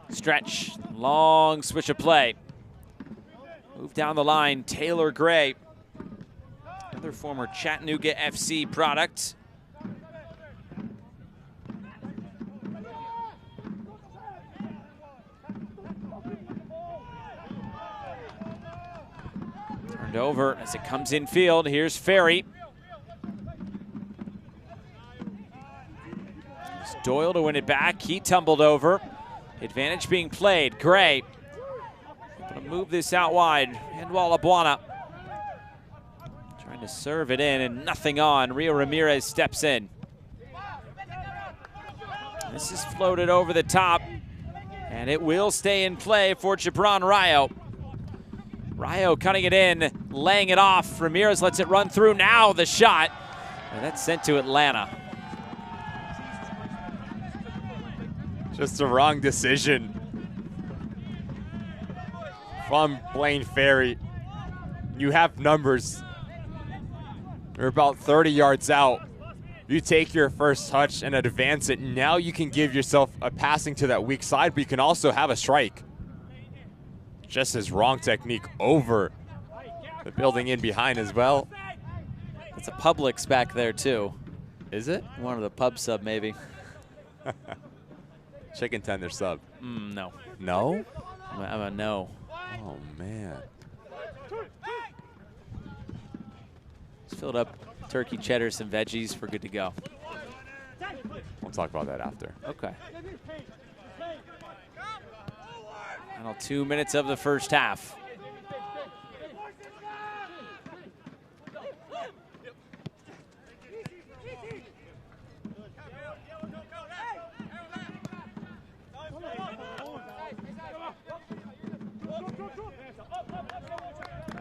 Stretch, long switch of play. Move down the line, Taylor Gray. Another former Chattanooga FC product. Turned over as it comes in field. Here's Ferry. It's Doyle to win it back. He tumbled over. Advantage being played. Gray Gonna move this out wide. And Wallabuana trying to serve it in and nothing on. Rio Ramirez steps in. This is floated over the top. And it will stay in play for Gibran Rayo. Rayo cutting it in, laying it off. Ramirez lets it run through. Now the shot. And that's sent to Atlanta. Just the wrong decision from Blaine Ferry. You have numbers. You're about 30 yards out. You take your first touch and advance it. Now you can give yourself a passing to that weak side, but you can also have a strike. Just his wrong technique over the building in behind as well. It's a Publix back there too. Is it? One of the pub sub maybe. Chicken tender sub. No. No? I'm a no. Oh, man. Just filled up turkey, cheddar, some veggies. We're good to go. We'll talk about that after. Okay. Final 2 minutes of the first half.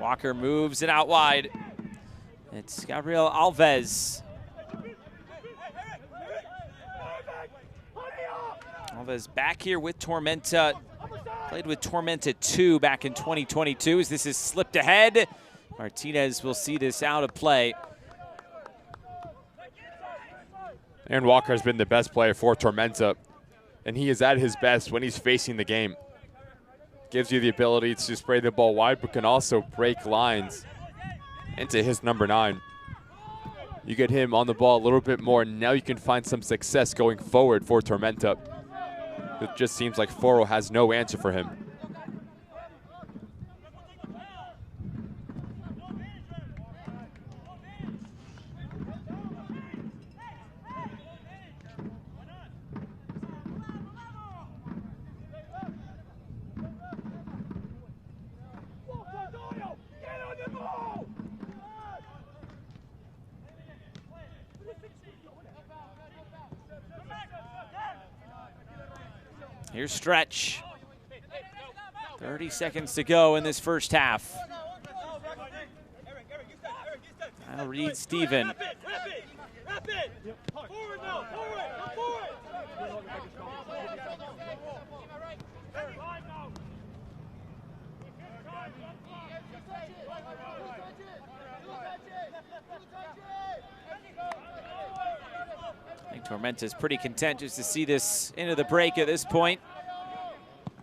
Walker moves it out wide. It's Gabriel Alves. Alves back here with Tormenta. Played with Tormenta 2 back in 2022 as this is slipped ahead. Martinez will see this out of play. Aaron Walker has been the best player for Tormenta, and he is at his best when he's facing the game. Gives you the ability to spray the ball wide, but can also break lines into his number 9. You get him on the ball a little bit more, and now you can find some success going forward for Tormenta. It just seems like FORO has no answer for him. Here's Stretch. 30 seconds to go in this first half. I'll read Steven. I think Tormenta's pretty content just to see this into the break at this point.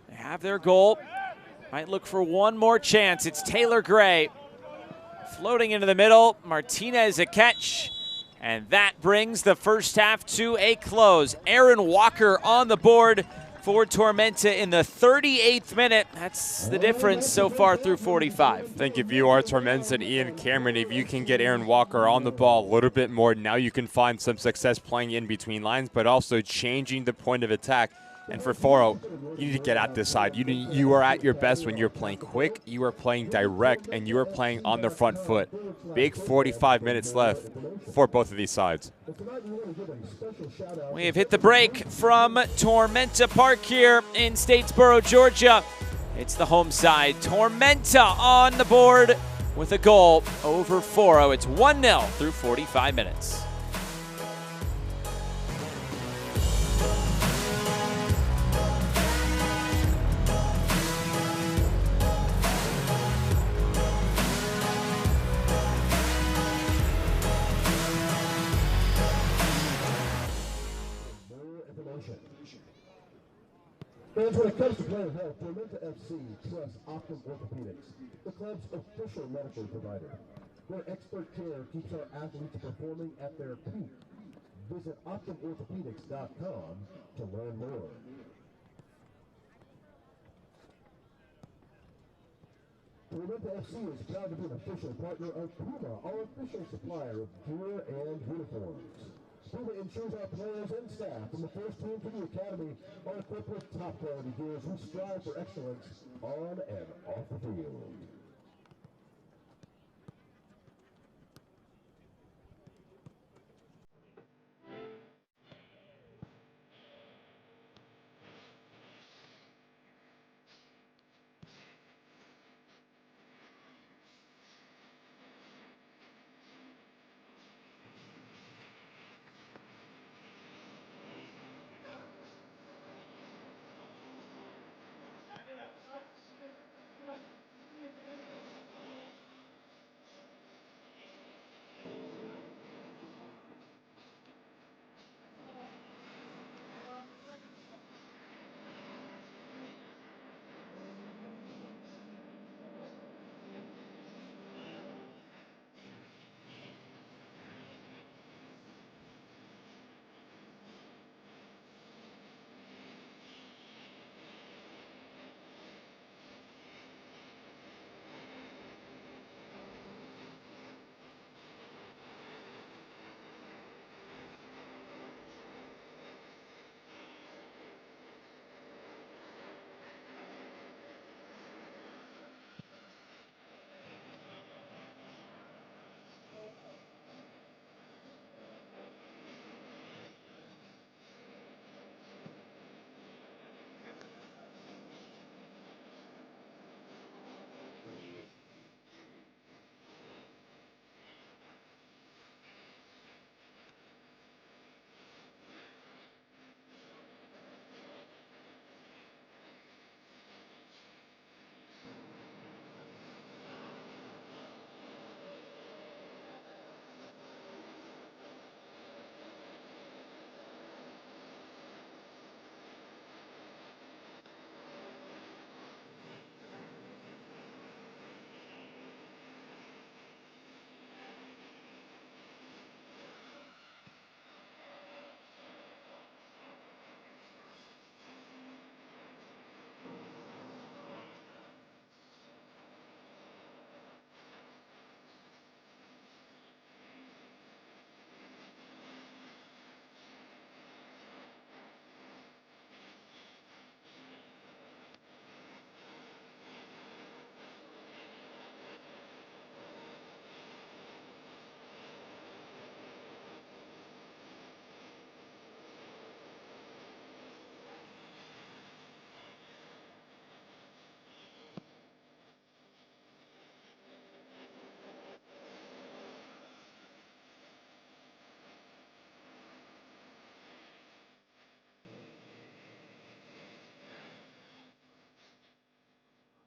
They have their goal. Might look for one more chance. It's Taylor Gray floating into the middle. Martinez a catch. And that brings the first half to a close. Aaron Walker on the board for Tormenta in the 38th minute. That's the difference so far through 45. I think if you are Tormenta and Ian Cameron, if you can get Aaron Walker on the ball a little bit more, now you can find some success playing in between lines, but also changing the point of attack. And for FORO, you need to get at this side. You are at your best when you're playing quick, you are playing direct, and you are playing on the front foot. Big 45 minutes left for both of these sides. We have hit the break from Tormenta Park here in Statesboro, Georgia. It's the home side. Tormenta on the board with a goal over FORO. It's 1-0 through 45 minutes. Fans, when it comes to player health, Tormenta FC trusts Optum Orthopedics, the club's official medical provider, where expert care keeps our athletes performing at their peak. Visit OptumOrthopedics.com to learn more. Tormenta FC is proud to be an official partner of Puma, our official supplier of gear and uniforms. SPUMA ensures our players and staff from the first team to the academy are equipped with top quality gear as we strive for excellence on and off the field.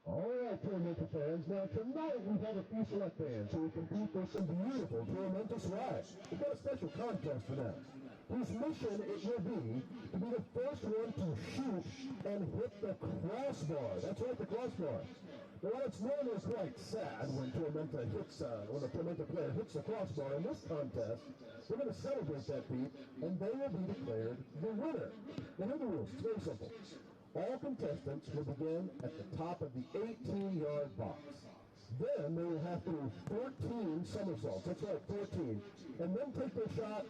All right, Tormenta fans. Now, tonight we have a few select bands who will compete for some beautiful Tormenta swag. We've got a special contest for them, whose mission it will be to be the first one to shoot and hit the crossbar. That's right, the crossbar. Now, while it's normally quite sad when when a Tormenta player hits the crossbar, in this contest, we're going to celebrate that feat, and they will be declared the winner. Now, here are the rules. It's very simple. All contestants will begin at the top of the 18-yard box. Then they will have to do 14 somersaults. That's right, 14. And then take their shot.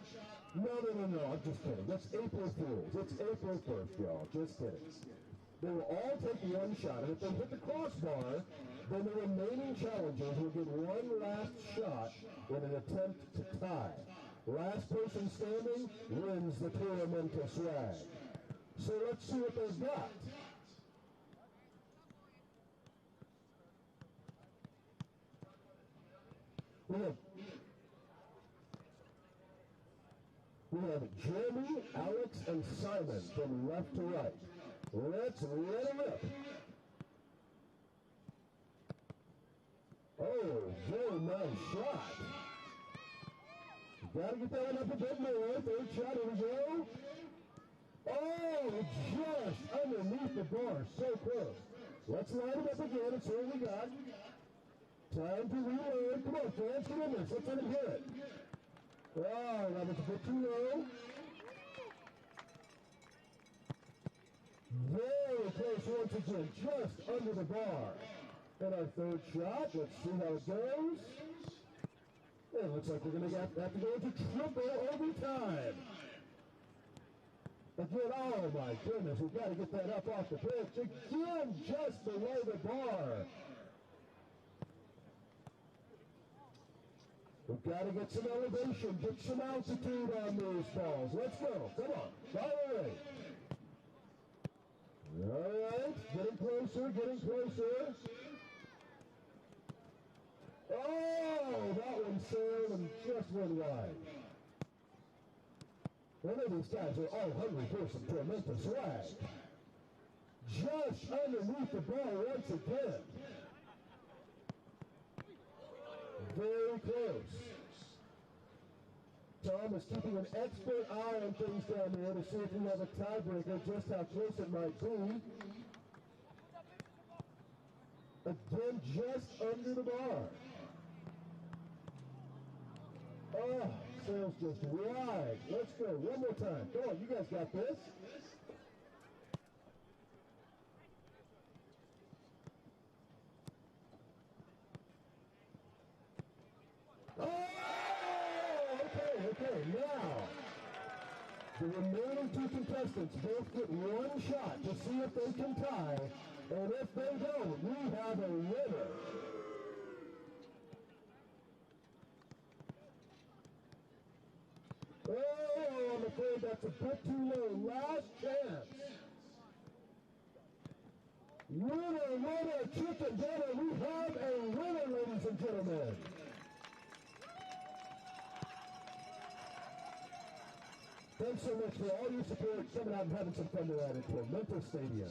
No, I'm just kidding. That's April Fools. It's April 1st, y'all. Just kidding. They will all take one shot, and if they hit the crossbar, then the remaining challengers will get one last shot in an attempt to tie. Last person standing wins the Tormenta swag. So let's see what they've got. We have Jeremy, Alex, and Simon from left to right. Let's let them rip. Oh, very nice shot. Got to get that one up a bit more. Third shot, here we go. Oh, just underneath the bar, so close. Let's line it up again and see what we got. Time to reload. Come on, fans, get in this. Let's let him hear it. Oh, that was a bit too low. Very close once again, just under the bar. And our third shot, let's see how it goes. It looks like we're going to have to go into triple overtime. Again, oh my goodness, we've got to get that up off the pitch. Again, just below the bar. We've got to get some elevation, get some altitude on those balls. Let's go. Come on. Fire away. All right. Getting closer, getting closer. Oh, that one sailed and just went wide. One of these guys are all hungry for some Tormenta swag. Just underneath the ball once again. Very close. Tom is keeping an expert eye on things down there to see if we have a tiebreaker, just how close it might be. Again, just under the bar. Oh, sails just wide. Let's go. One more time. Come on, you guys got this. Oh, okay. Now, the remaining two contestants both get one shot to see if they can tie. And if they don't, we have a winner. Oh, I'm afraid that's a bit too low. Last chance. Winner, chicken dinner. We have a winner, ladies and gentlemen. Thanks so much for all your support, coming out and having some fun tonight at Tormenta Stadium.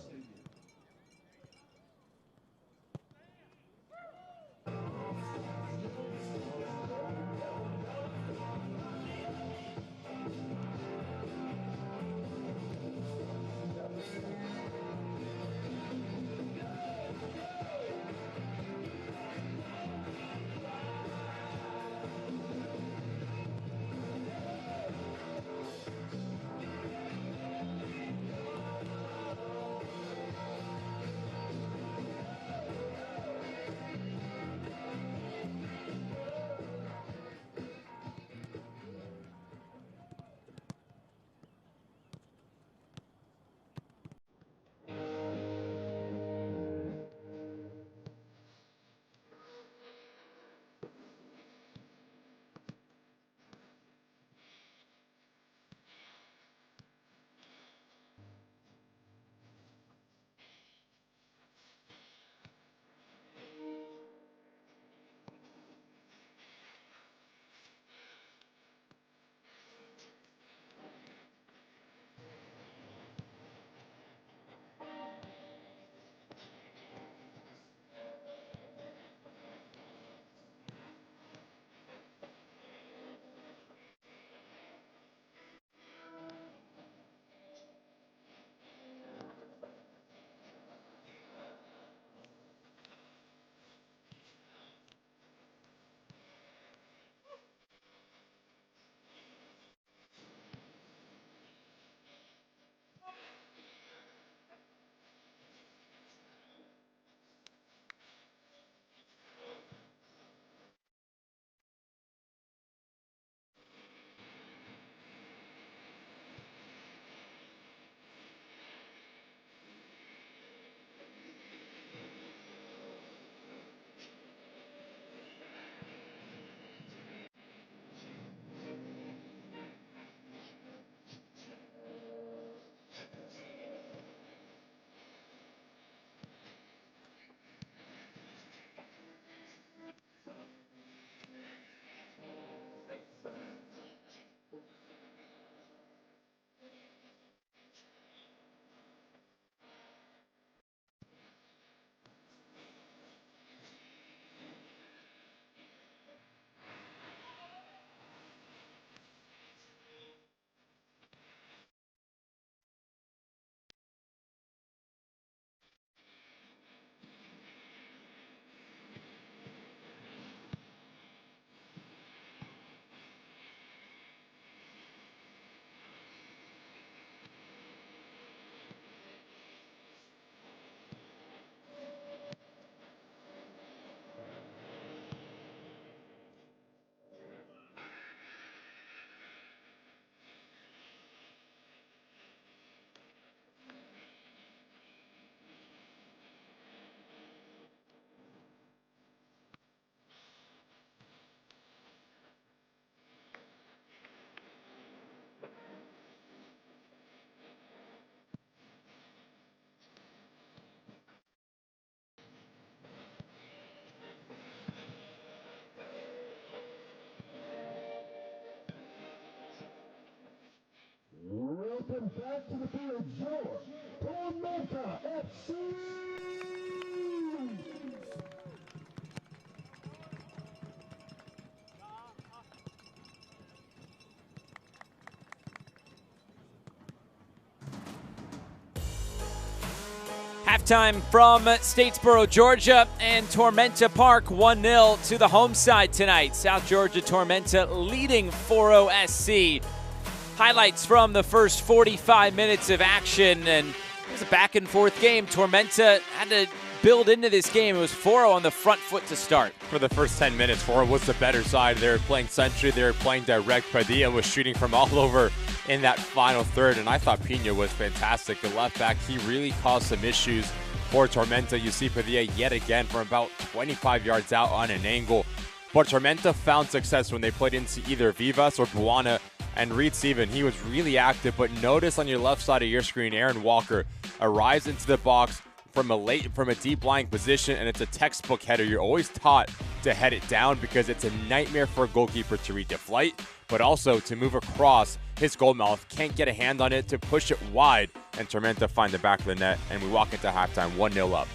welcome back to the field your Tormenta FC. Halftime from Statesboro, Georgia, and Tormenta Park, 1-0 to the home side tonight. South Georgia Tormenta leading FORO SC. Highlights from the first 45 minutes of action, and it was a back-and-forth game. Tormenta had to build into this game. It was FORO on the front foot to start. For the first 10 minutes, FORO was the better side. They were playing sentry, they were playing direct. Padilla was shooting from all over in that final third, and I thought Pina was fantastic. The left back, he really caused some issues for Tormenta. You see Padilla yet again from about 25 yards out on an angle. But Tormenta found success when they played into either Vivas or Buana, and Reed Steven, he was really active. But notice on your left side of your screen, Aaron Walker arrives into the box from a deep lying position, and it's a textbook header. You're always taught to head it down because it's a nightmare for a goalkeeper to read the flight, but also to move across his goal mouth. Can't get a hand on it to push it wide, and Tormenta find the back of the net, and we walk into halftime 1-0 up.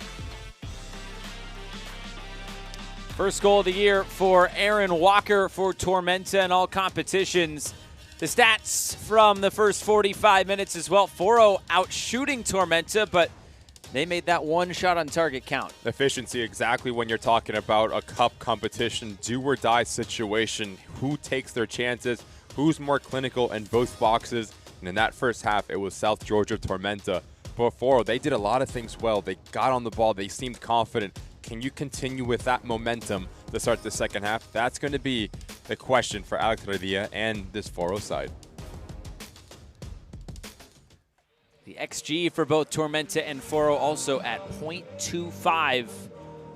First goal of the year for Aaron Walker for Tormenta in all competitions. The stats from the first 45 minutes as well. FORO out shooting Tormenta, but they made that one shot on target count. Efficiency, exactly when you're talking about a cup competition, do or die situation. Who takes their chances? Who's more clinical in both boxes? And in that first half, it was South Georgia Tormenta. But FORO, they did a lot of things well. They got on the ball. They seemed confident. Can you continue with that momentum to start the second half? That's going to be the question for Alex Radia and this FORO side. The XG for both Tormenta and FORO also at 0.25.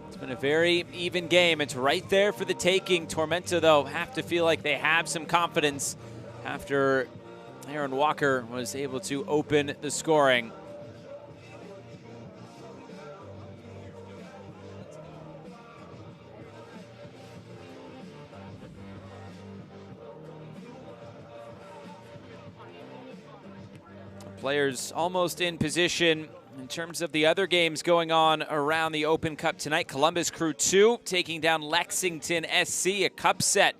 It's been a very even game. It's right there for the taking. Tormenta, though, have to feel like they have some confidence after Aaron Walker was able to open the scoring. Players almost in position in terms of the other games going on around the Open Cup tonight. Columbus Crew 2 taking down Lexington SC, a cup set.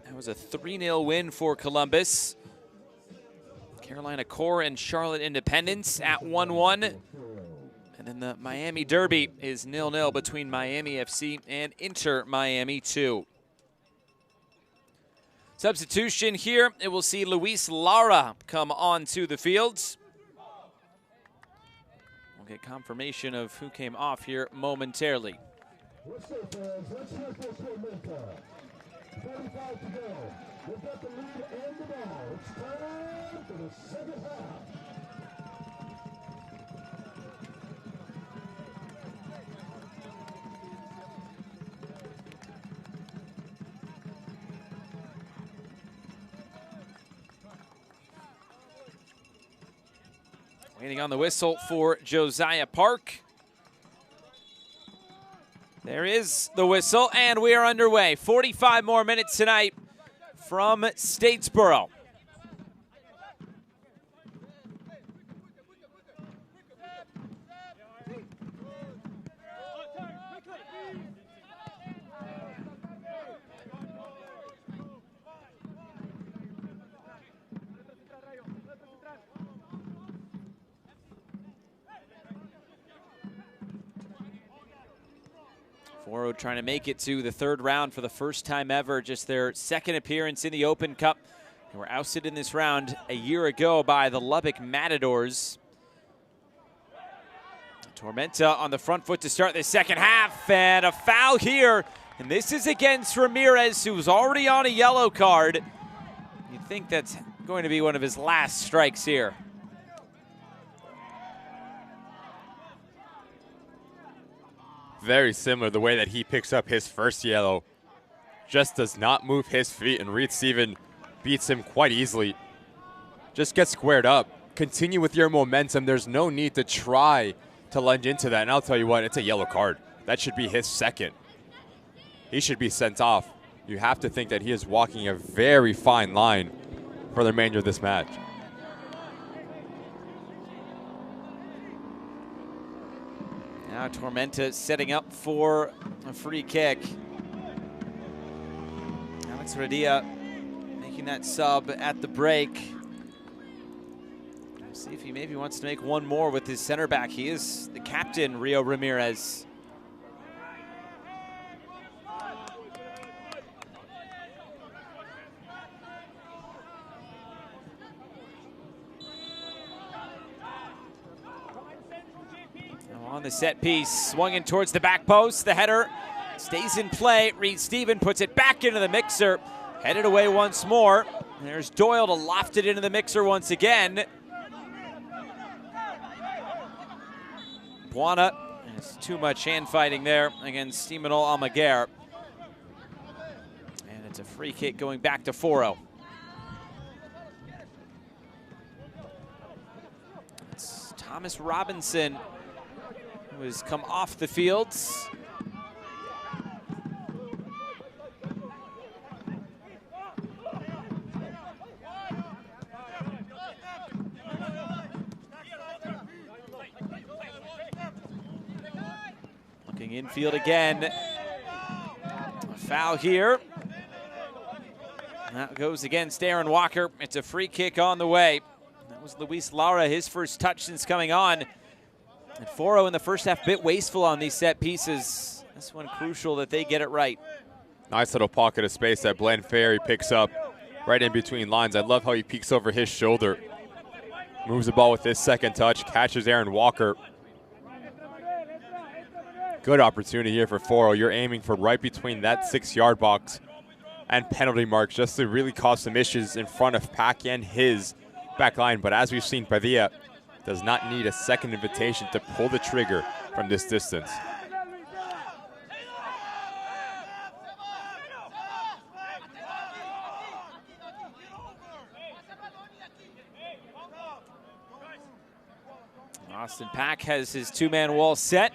That was a 3-0 win for Columbus. Carolina Core and Charlotte Independence at 1-1. And then the Miami Derby is 0-0 between Miami FC and Inter Miami 2. Substitution here, it will see Luis Lara come onto the fields. We'll get confirmation of who came off here momentarily. Let's go, fans. Let's hear for Tormenta. 45 to go. We've got the lead and the ball. It's time for the second half. Waiting on the whistle for Josiah Park. There is the whistle, and we are underway. 45 more minutes tonight from Statesboro. FORO trying to make it to the third round for the first time ever, just their second appearance in the Open Cup. They were ousted in this round a year ago by the Lubbock Matadors. Tormenta on the front foot to start the second half, and a foul here. And this is against Ramirez, who's already on a yellow card. You'd think that's going to be one of his last strikes here. Very similar, the way that he picks up his first yellow. Just does not move his feet, and Reed Steven beats him quite easily. Just get squared up. Continue with your momentum. There's no need to try to lunge into that. And I'll tell you what, it's a yellow card. That should be his second. He should be sent off. You have to think that he is walking a very fine line for the remainder of this match. Now Tormenta setting up for a free kick. Alex Radia making that sub at the break. We'll see if he maybe wants to make one more with his center back. He is the captain, Rio Ramirez. On the set piece, swung in towards the back post. The header stays in play. Reed Stephen puts it back into the mixer. Headed away once more. There's Doyle to loft it into the mixer once again. Buana has too much hand fighting there against Simonol Almaguer. And it's a free kick going back to FORO. It's Thomas Robinson, who has come off the fields. Looking infield again. A foul here. That goes against Aaron Walker. It's a free kick on the way. That was Luis Lara, his first touch since coming on. And FORO in the first half, a bit wasteful on these set pieces. This one crucial that they get it right. Nice little pocket of space that Glenn Ferry picks up right in between lines. I love how he peeks over his shoulder. Moves the ball with his second touch, catches Aaron Walker. Good opportunity here for FORO. You're aiming for right between that 6-yard box and penalty mark just to really cause some issues in front of Pac and his back line. But as we've seen, Padilla does not need a second invitation to pull the trigger from this distance. Austin Pack has his two-man wall set.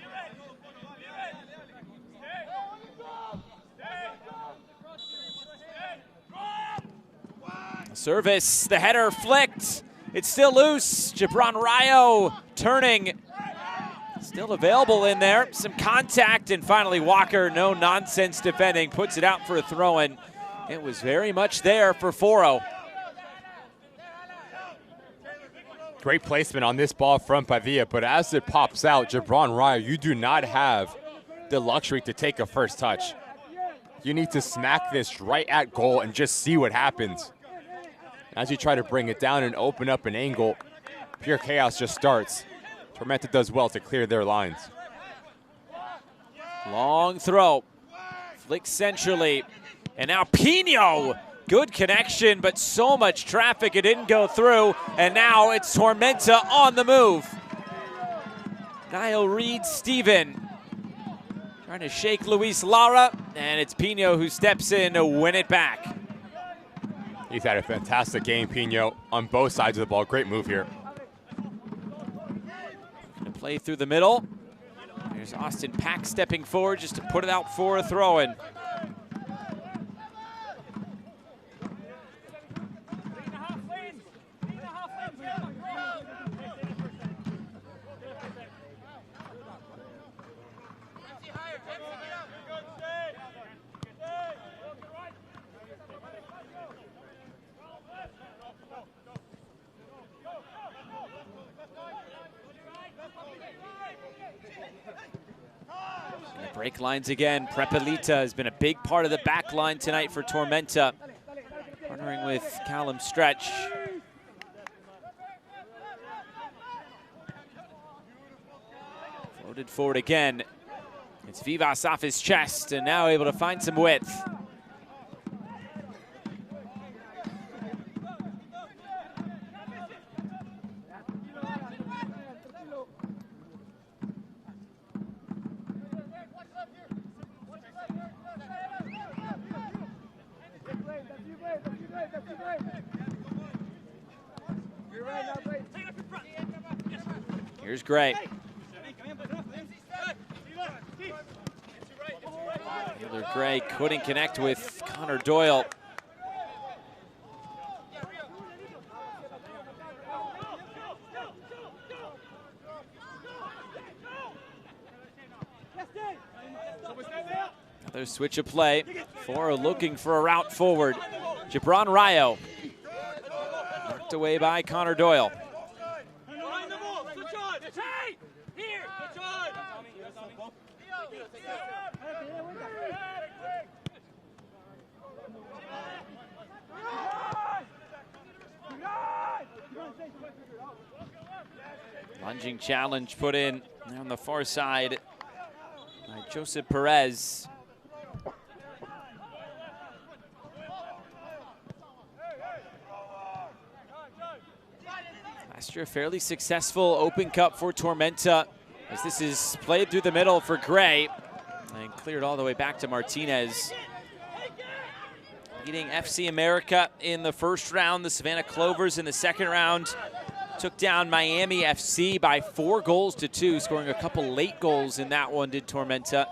Service, the header flicked. It's still loose. Gibran Rayo turning. Still available in there. Some contact, and finally Walker, no nonsense defending, puts it out for a throw-in. It was very much there for FORO. Great placement on this ball from Padilla, but as it pops out, Gibran Rayo, you do not have the luxury to take a first touch. You need to smack this right at goal and just see what happens. As you try to bring it down and open up an angle, pure chaos just starts. Tormenta does well to clear their lines. Long throw, flicks centrally, and now Pino. Good connection, but so much traffic it didn't go through, and now it's Tormenta on the move. Niall Reed Stephen trying to shake Luis Lara, and it's Pino who steps in to win it back. He's had a fantastic game, Pino, on both sides of the ball. Great move here. Gonna play through the middle. There's Austin Pack stepping forward just to put it out for a throw-in. Break lines again. Prepelita has been a big part of the back line tonight for Tormenta, partnering with Callum Stretch. Floated forward again. It's Vivas off his chest and now able to find some width. Here's Gray. Taylor Gray couldn't connect with Connor Doyle. Another switch of play. FORO looking for a route forward. Gibran Rayo. Knocked away by Connor Doyle. Lunging challenge put in on the far side by Joseph Perez. Last year, a fairly successful Open Cup for Tormenta, as this is played through the middle for Gray and cleared all the way back to Martinez. Beating FC America in the first round, the Savannah Clovers in the second round took down Miami FC by 4-2, scoring a couple late goals in that one, did Tormenta.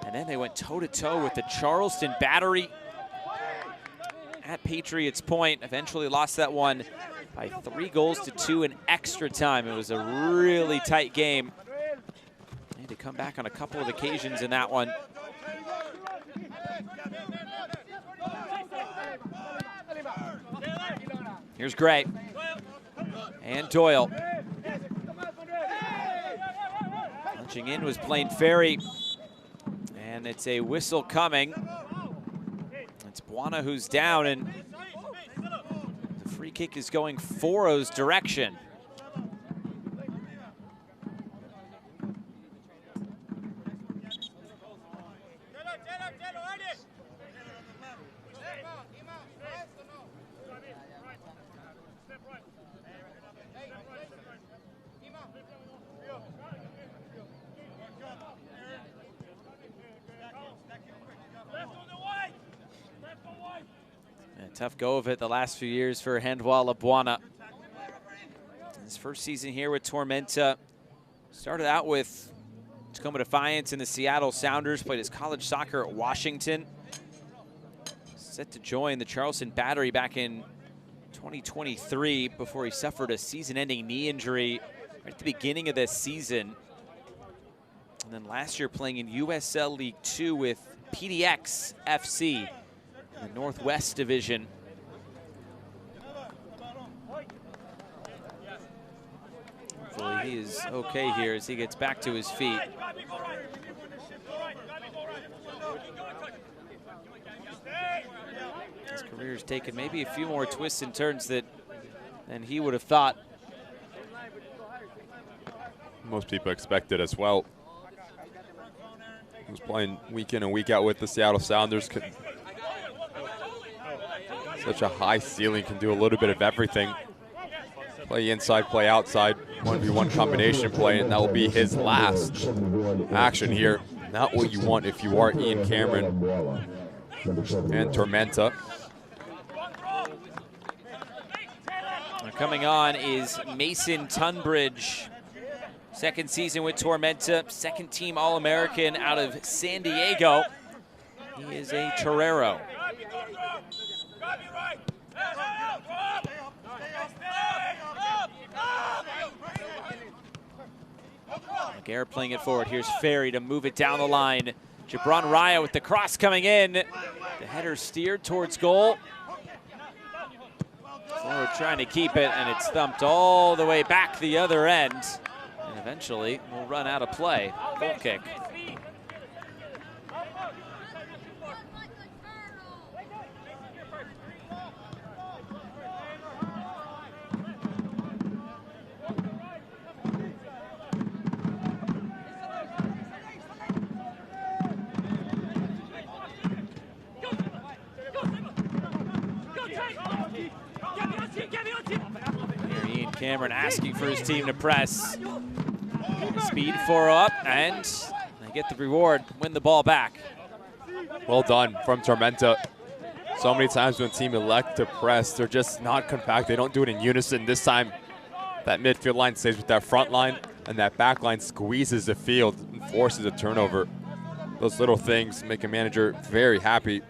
And then they went toe-to-toe with the Charleston Battery at Patriots Point. Eventually lost that one by 3-2 in extra time. It was a really tight game. They had to come back on a couple of occasions in that one. Here's Gray. And Doyle. Punching in was Blaine Ferry. And it's a whistle coming. It's Buana who's down, and the free kick is going FORO's direction. Tough go of it the last few years for Handwall Buana. His first season here with Tormenta. Started out with Tacoma Defiance and the Seattle Sounders. Played his college soccer at Washington. Set to join the Charleston Battery back in 2023 before he suffered a season-ending knee injury right at the beginning of this season. And then last year playing in USL League 2 with PDX FC. The Northwest Division. Hopefully he is okay here as he gets back to his feet. His career's taken maybe a few more twists and turns than he would have thought. Most people expected as well. He was playing week in and week out with the Seattle Sounders. Such a high ceiling, can do a little bit of everything. Play inside, play outside, 1v1 combination play, and that will be his last action here. Not what you want if you are Ian Cameron and Tormenta. Coming on is Mason Tunbridge. Second season with Tormenta, second team All-American out of San Diego. He is a Torero. Garrett playing it forward. Here's Ferry to move it down the line. Gibran Raya with the cross coming in. The header steered towards goal. FORO trying to keep it, and it's thumped all the way back the other end. And eventually will run out of play. Goal kick. Cameron asking for his team to press. Speed FORO up, and they get the reward, win the ball back. Well done from Tormenta. So many times when team elect to press, they're just not compact. They don't do it in unison. This time, that midfield line stays with that front line, and that back line squeezes the field and forces a turnover. Those little things make a manager very happy.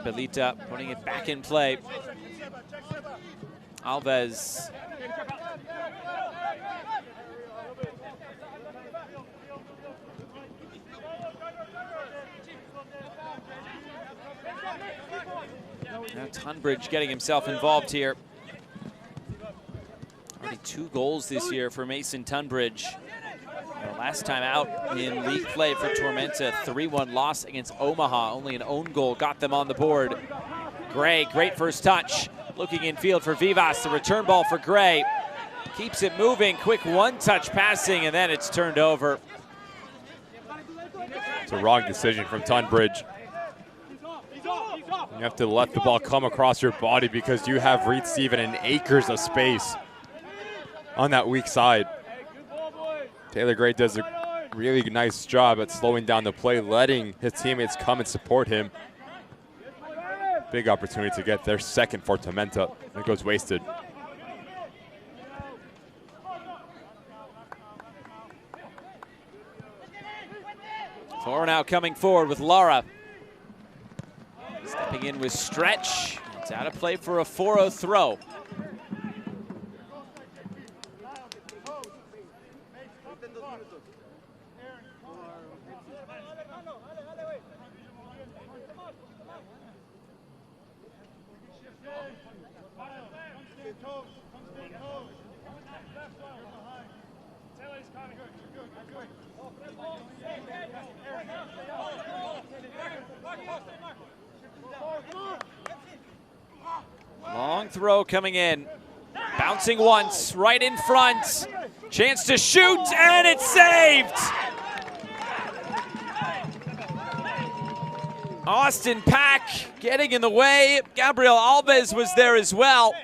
Belita putting it back in play. Alves. Now Tunbridge getting himself involved here. Already 2 goals this year for Mason Tunbridge. Last time out in league play for Tormenta, 3-1 loss against Omaha. Only an own goal got them on the board. Gray, great first touch. Looking in field for Vivas, the return ball for Gray. Keeps it moving, quick one-touch passing, and then it's turned over. It's a wrong decision from Tunbridge. You have to let the ball come across your body because you have Reed Steven in acres of space on that weak side. Taylor Gray does a really nice job at slowing down the play, letting his teammates come and support him. Big opportunity to get their second for Tormenta. It goes wasted. FORO now coming forward with Lara. Stepping in with Stretch. It's out of play for a FORO throw. Long throw coming in. Bouncing once, right in front. Chance to shoot, and it's saved! Austin Pack getting in the way. Gabriel Alves was there as well.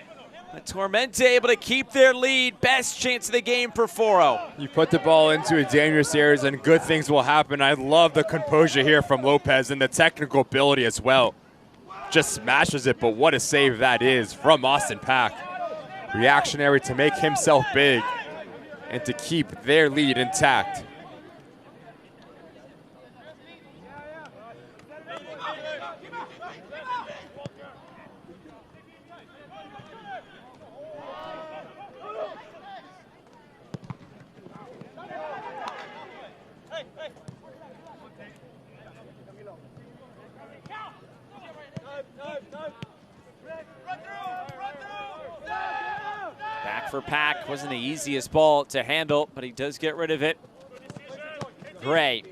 But Tormenta able to keep their lead. Best chance of the game for FORO. You put the ball into a dangerous area and good things will happen. I love the composure here from Lopez and the technical ability as well. Just smashes it, but what a save that is from Austin Pack. Reactionary to make himself big and to keep their lead intact. Back for Pack. Wasn't the easiest ball to handle, but he does get rid of it. Gray.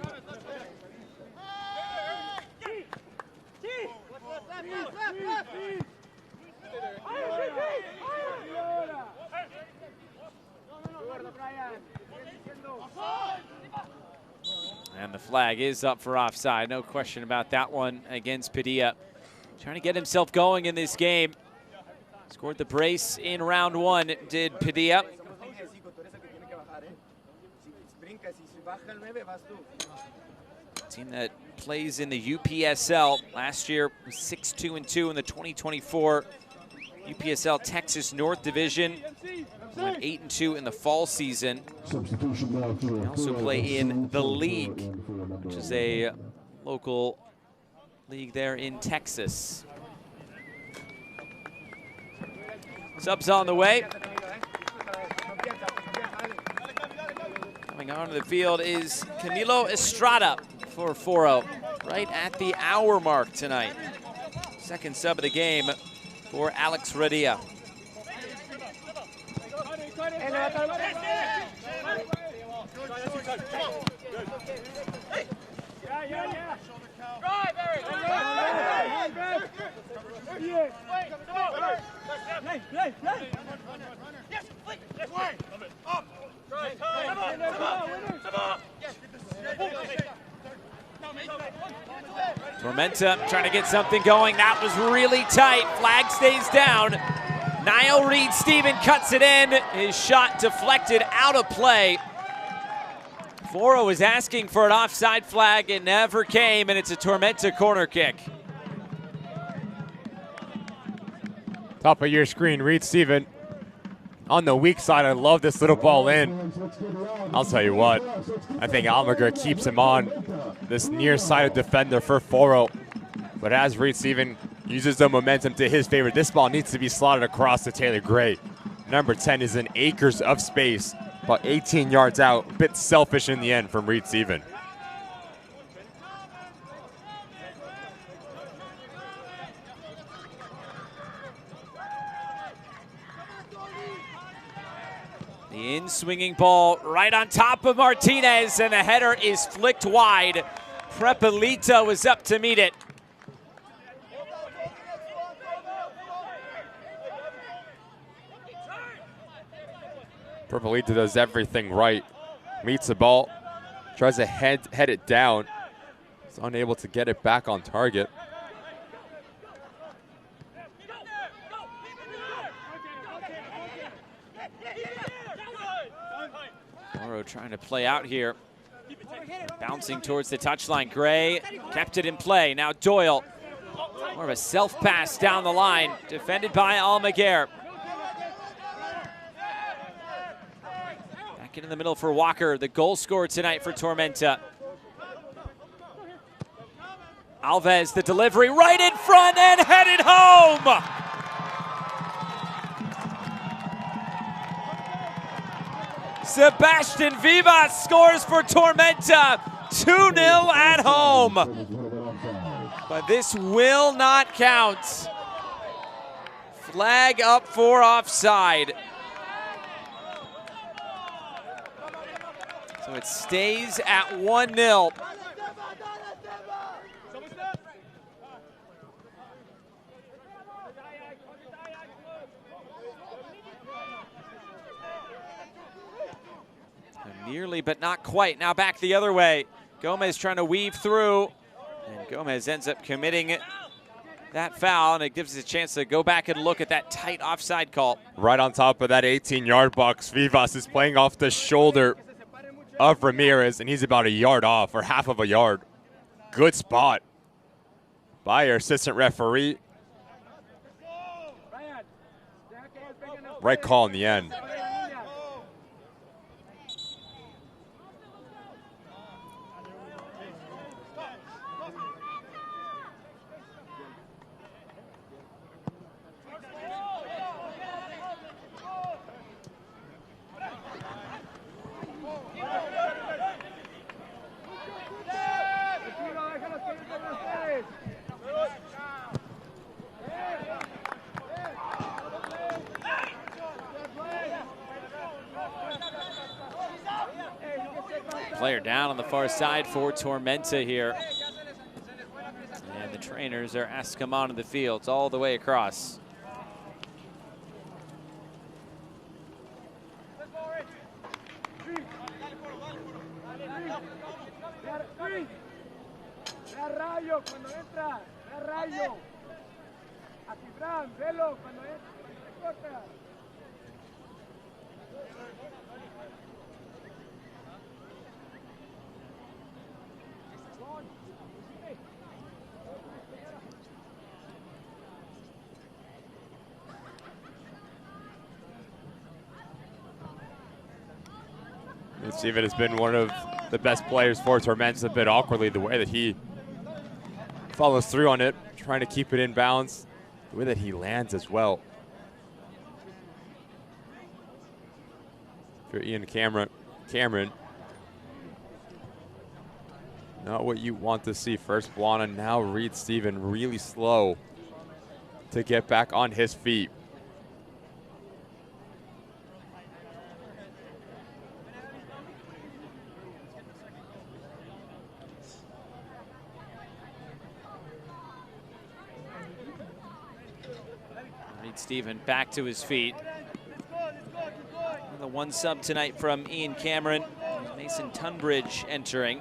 And the flag is up for offside. No question about that one against Padilla. Trying to get himself going in this game. Scored the brace in round 1, did Padilla. Team that plays in the UPSL. Last year was 6-2-2 in the 2024 UPSL Texas North Division. Went 8-2 in the fall season. They also play in the league, which is a local league there in Texas. Subs on the way. Coming onto the field is Camilo Estrada for FORO, right at the hour mark tonight. Second sub of the game for Alex Radia. Tormenta trying to get something going. That was really tight. Flag stays down. Niall Reed Steven cuts it in. His shot deflected out of play. FORO was asking for an offside flag. It never came, and it's a Tormenta corner kick. Top of your screen, Reed Steven on the weak side. I love this little ball in. I'll tell you what, I think Almaguer keeps him on this near-sided defender for FORO. But as Reed Steven Uses the momentum to his favor. This ball needs to be slotted across to Taylor Gray. Number 10 is in acres of space, about 18 yards out. A bit selfish in the end from Reed Steven. The in-swinging ball right on top of Martinez, and the header is flicked wide. Prepelita was up to meet it. Prepelita does everything right. Meets the ball, tries to head it down. He's unable to get it back on target. FORO trying to play out here. Bouncing towards the touchline. Gray kept it in play. Now Doyle. More of a self-pass down the line. Defended by Almaguer. Back into the middle for Walker. The goal scorer tonight for Tormenta. Alves, the delivery right in front and headed home. Sebastian Vivas scores for Tormenta, 2-0 at home. But this will not count. Flag up for offside. So it stays at 1-0. Nearly, but not quite. Now back the other way. Gomez trying to weave through, and Gomez ends up committing that foul, and it gives us a chance to go back and look at that tight offside call. Right on top of that 18-yard box, Vivas is playing off the shoulder of Ramirez, and he's about a yard off, or half of a yard. Good spot by our assistant referee. Right call in the end. Player down on the far side for Tormenta here. And the trainers are asked to come onto the field all the way across. Steven has been one of the best players for Tormenta, a bit awkwardly the way that he follows through on it, trying to keep it in bounds, the way that he lands as well. If you're Ian Cameron, not what you want to see. First Blana, now Reed Steven really slow to get back on his feet. Steven back to his feet. And the one sub tonight from Ian Cameron. Mason Tunbridge entering.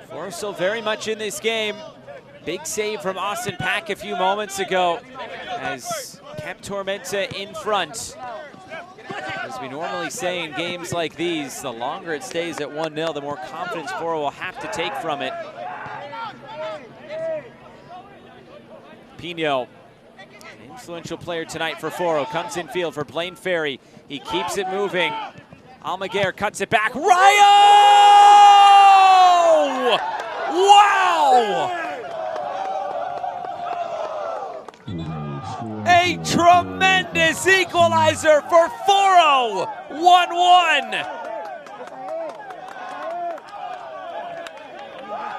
FORO still very much in this game. Big save from Austin Pack a few moments ago has kept Tormenta in front. As we normally say in games like these, the longer it stays at 1-0, the more confidence FORO will have to take from it. Pino, an influential player tonight for FORO, comes in field for Blaine Ferry. He keeps it moving. Almaguer cuts it back. Rayo! Wow! A tremendous equalizer for FORO. 1-1.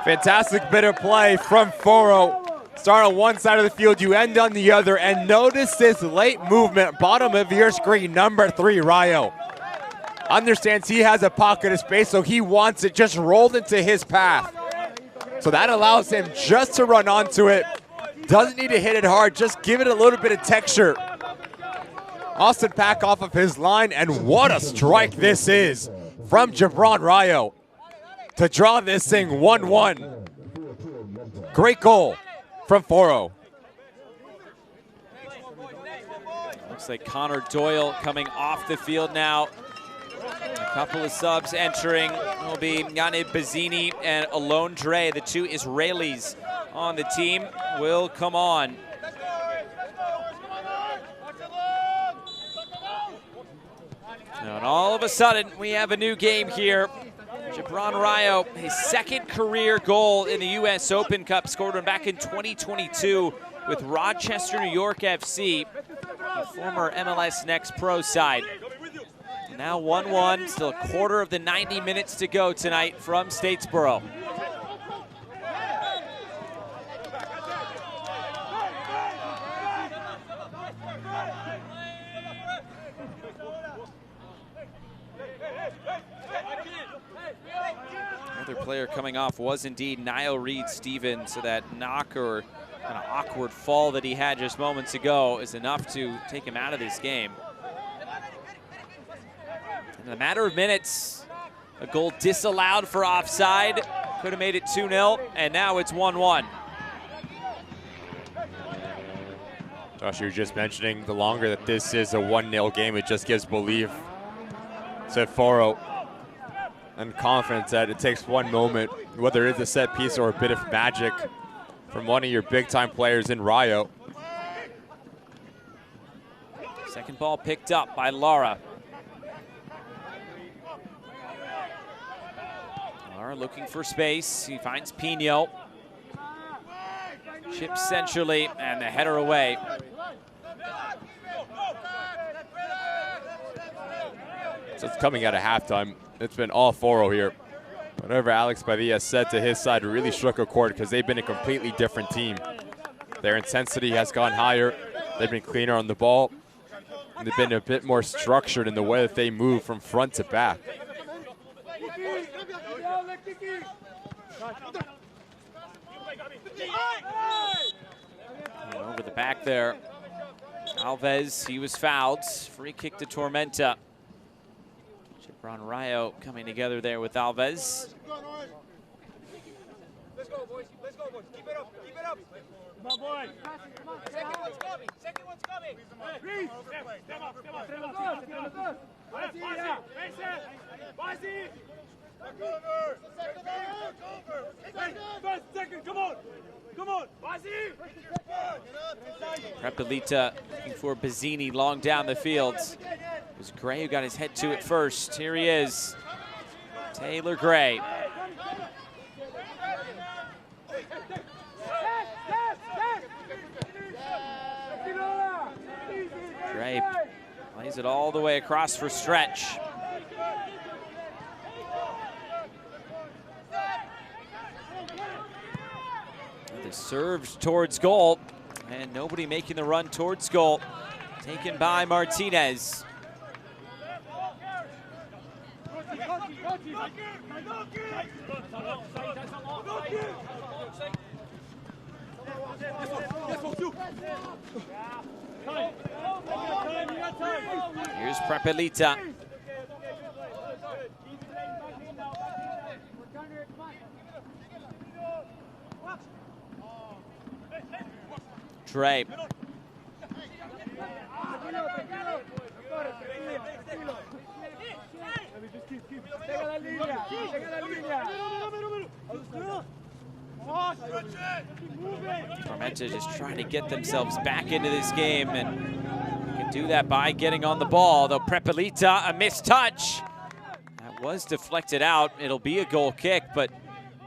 Fantastic bit of play from FORO. Start on one side of the field, you end on the other, and notice this late movement, bottom of your screen, number 3, Rayo. Understands he has a pocket of space, so he wants it just rolled into his path. So that allows him just to run onto it. Doesn't need to hit it hard, just give it a little bit of texture. Austin Pack off of his line, and what a strike this is from Gibran Rayo to draw this thing 1-1. Great goal from FORO. Looks like Connor Doyle coming off the field now. A couple of subs entering. Will be Yannick Bazzini and Alon Dre, the 2 Israelis on the team, will come on. And all of a sudden, we have a new game here. Gibran Rayo, his 2nd career goal in the U.S. Open Cup, scored one back in 2022 with Rochester, New York FC, the former MLS Next Pro side. Now 1-1, still a quarter of the 90 minutes to go tonight from Statesboro. Another player coming off was indeed Niall Reed-Stevens, so that knock or kind of awkward fall that he had just moments ago is enough to take him out of this game. In a matter of minutes, a goal disallowed for offside. Could have made it 2-0, and now it's 1-1. Josh, you were just mentioning the longer that this is a 1-0 game, it just gives belief to FORO and confidence that it takes one moment, whether it's a set piece or a bit of magic from one of your big-time players in Rayo. Second ball picked up by Lara. Lara looking for space. He finds Pino. Chips centrally, and the header away. So it's coming out of halftime. It's been all FORO here. Whatever Alex Padilla said to his side really struck a chord because they've been a completely different team. Their intensity has gone higher. They've been cleaner on the ball. And they've been a bit more structured in the way that they move from front to back. Over the back there. Alves, he was fouled. Free kick to Tormenta. Gibran Rayo coming together there with Alves. Let's go, boys. Let's go, boys. Keep it up. Keep it up. Come on, boy. Second one's coming. Second one's coming. Please. Step up. Step up. Step up. Step up. Second. Come on. Come on. Prepelita looking for Bazzini long down the field. It was Gray who got his head to it first. Here he is. Taylor Gray. Gray plays it all the way across for Stretch. The serve towards goal, and nobody making the run towards goal. Taken by Martinez. Here's Prepelita. Dre. Tormenta just trying to get themselves back into this game, and can do that by getting on the ball. Though Prepelita, a missed touch, was deflected out. It'll be a goal kick, but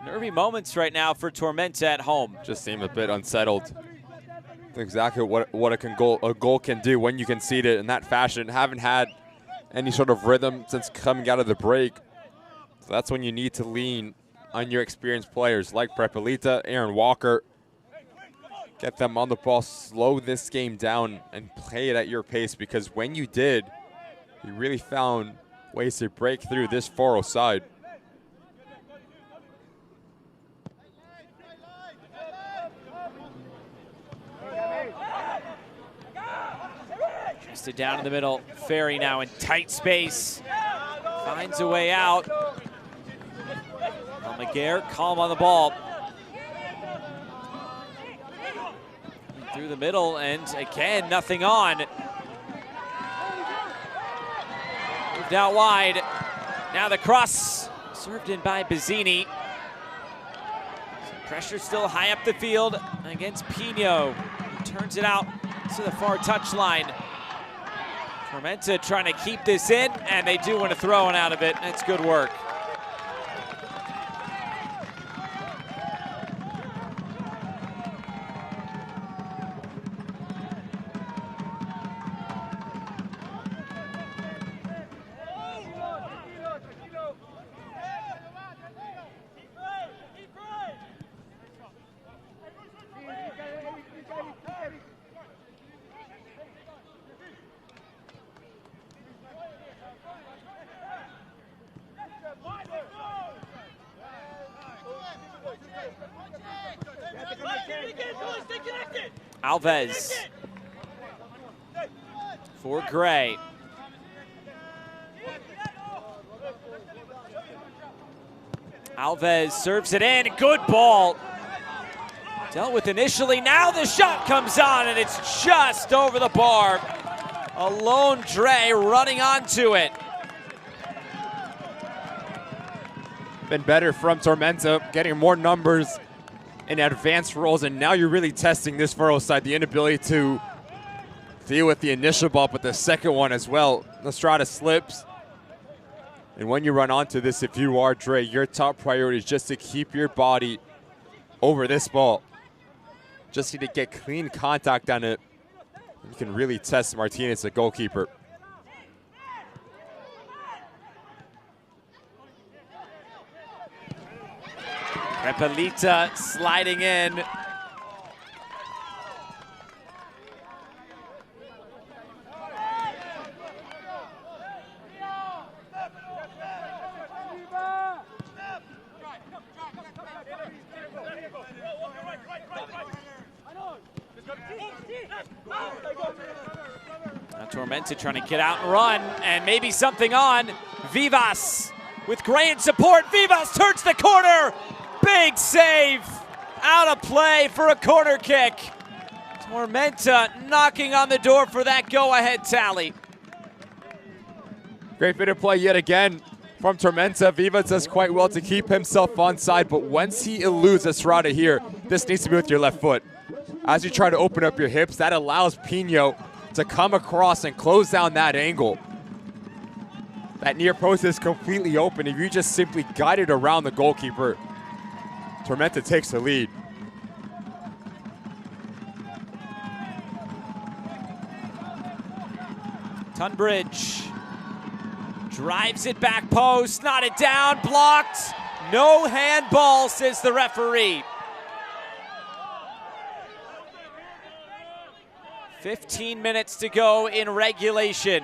nervy moments right now for Tormenta at home. Just seem a bit unsettled. Exactly what a goal can do when you concede it in that fashion. Haven't had any sort of rhythm since coming out of the break. So that's when you need to lean on your experienced players like Prepelita, Aaron Walker. Get them on the ball, slow this game down, and play it at your pace, because when you did, you really found ways to break through this FORO side. Just down in the middle. Ferry now in tight space. Finds a way out. Lamar calm on the ball. Through the middle, and again, nothing on. Moved out wide. Now the cross, served in by Bazzini. Pressure still high up the field against Pino. Turns it out to the far touchline. Tormenta trying to keep this in, and they do want to throw one out of it. That's good work. Alves for Gray. Alves serves it in. Good ball. Dealt with initially. Now the shot comes on, and it's just over the bar. A lone Dre running onto it. Been better from Tormenta, getting more numbers in advanced roles, and now you're really testing this FORO side, the inability to deal with the initial ball, but the second one as well. Nostrada slips. And when you run onto this, if you are Dre, your top priority is just to keep your body over this ball. Just need to get clean contact on it. You can really test Martinez, the goalkeeper. Prepelita sliding in. Now Tormenta trying to get out and run, and maybe something on. Vivas with Gray in support. Vivas turns the corner. Big save, out of play for a corner kick. Tormenta knocking on the door for that go-ahead tally. Great bit of play yet again from Tormenta. Vivas does quite well to keep himself onside, but once he eludes Estrada here, this needs to be with your left foot. As you try to open up your hips, that allows Pino to come across and close down that angle. That near post is completely open. If you just simply guide it around the goalkeeper, Tormenta takes the lead. Tunbridge drives it back post, knotted down, blocked. No handball, says the referee. 15 minutes to go in regulation.